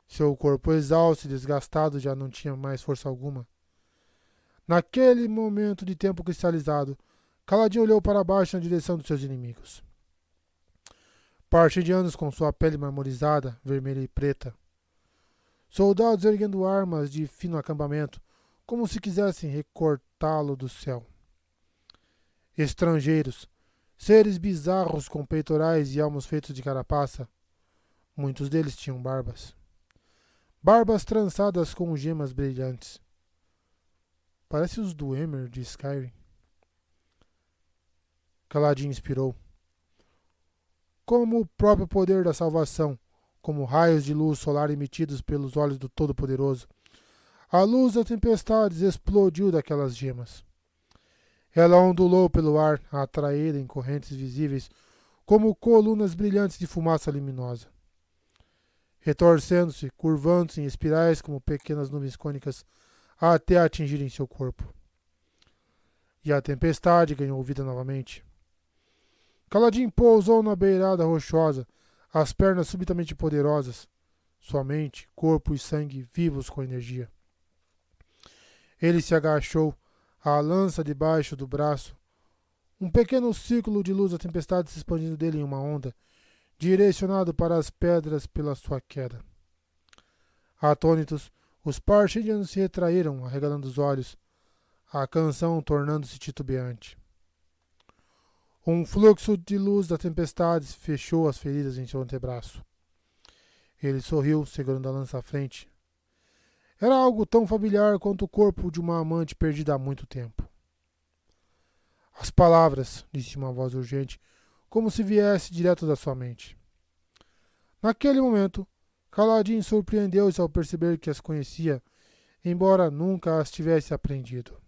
Seu corpo exausto e desgastado já não tinha mais força alguma. Naquele momento de tempo cristalizado, Kaladin olhou para baixo na direção dos seus inimigos. Parshindianos com sua pele marmorizada, vermelha e preta. Soldados erguendo armas de fino acampamento, como se quisessem recortá-lo do céu. Estrangeiros, seres bizarros com peitorais e elmos feitos de carapaça. Muitos deles tinham barbas. Barbas trançadas com gemas brilhantes. Parece os do Emer de Skyrim. Kaladin inspirou. Como o próprio poder da salvação, como raios de luz solar emitidos pelos olhos do Todo-Poderoso, a luz das tempestades explodiu daquelas gemas. Ela ondulou pelo ar, atraída em correntes visíveis, como colunas brilhantes de fumaça luminosa. Retorcendo-se, curvando-se em espirais como pequenas nuvens cônicas, até atingirem seu corpo. E a tempestade ganhou vida novamente. Kaladin pousou na beirada rochosa, as pernas subitamente poderosas, sua mente, corpo e sangue vivos com energia. Ele se agachou, a lança debaixo do braço, um pequeno círculo de luz da tempestade se expandindo dele em uma onda, direcionado para as pedras pela sua queda. Atônitos, os Parshindianos se retraíram, arregalando os olhos, a canção tornando-se titubeante. Um fluxo de luz da tempestade fechou as feridas em seu antebraço. Ele sorriu, segurando a lança à frente. Era algo tão familiar quanto o corpo de uma amante perdida há muito tempo. As palavras, disse uma voz urgente, como se viesse direto da sua mente. Naquele momento, Kaladin surpreendeu-se ao perceber que as conhecia, embora nunca as tivesse aprendido.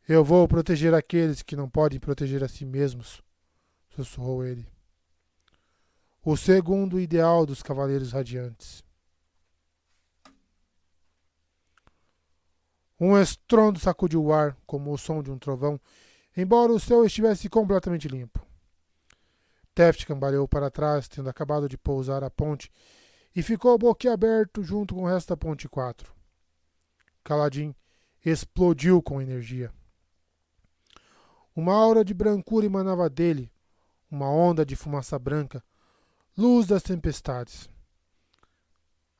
Eu vou proteger aqueles que não podem proteger a si mesmos, sussurrou ele. O segundo ideal dos Cavaleiros Radiantes. Um estrondo sacudiu o ar, como o som de um trovão, embora o céu estivesse completamente limpo. Teft cambaleou para trás, tendo acabado de pousar a ponte, e ficou boquiaberto junto com o resto da ponte 4. Kaladin explodiu com energia. Uma aura de brancura emanava dele, uma onda de fumaça branca, luz das tempestades.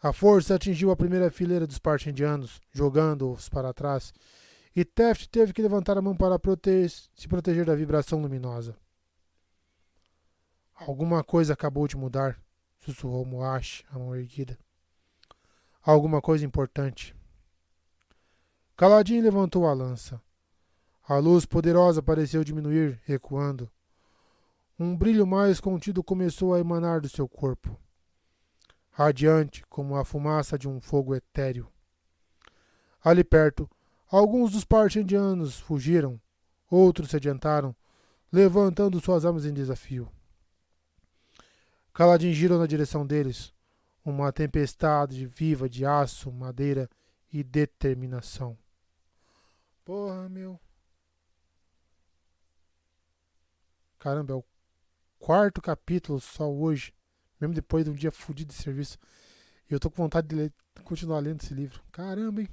A força atingiu a primeira fileira dos partindianos, jogando-os para trás, e Teft teve que levantar a mão para se proteger da vibração luminosa. Alguma coisa acabou de mudar, sussurrou Muash, a mão erguida. Alguma coisa importante. Kaladin levantou a lança. A luz poderosa pareceu diminuir, recuando. Um brilho mais contido começou a emanar do seu corpo, radiante como a fumaça de um fogo etéreo. Ali perto, alguns dos partindianos fugiram, outros se adiantaram, levantando suas armas em desafio. Kaladin girou na direção deles, uma tempestade viva de aço, madeira e determinação. Porra, meu. Caramba, é o quarto capítulo só hoje, mesmo depois de um dia fudido de serviço. E eu tô com vontade de continuar lendo esse livro. Caramba, hein?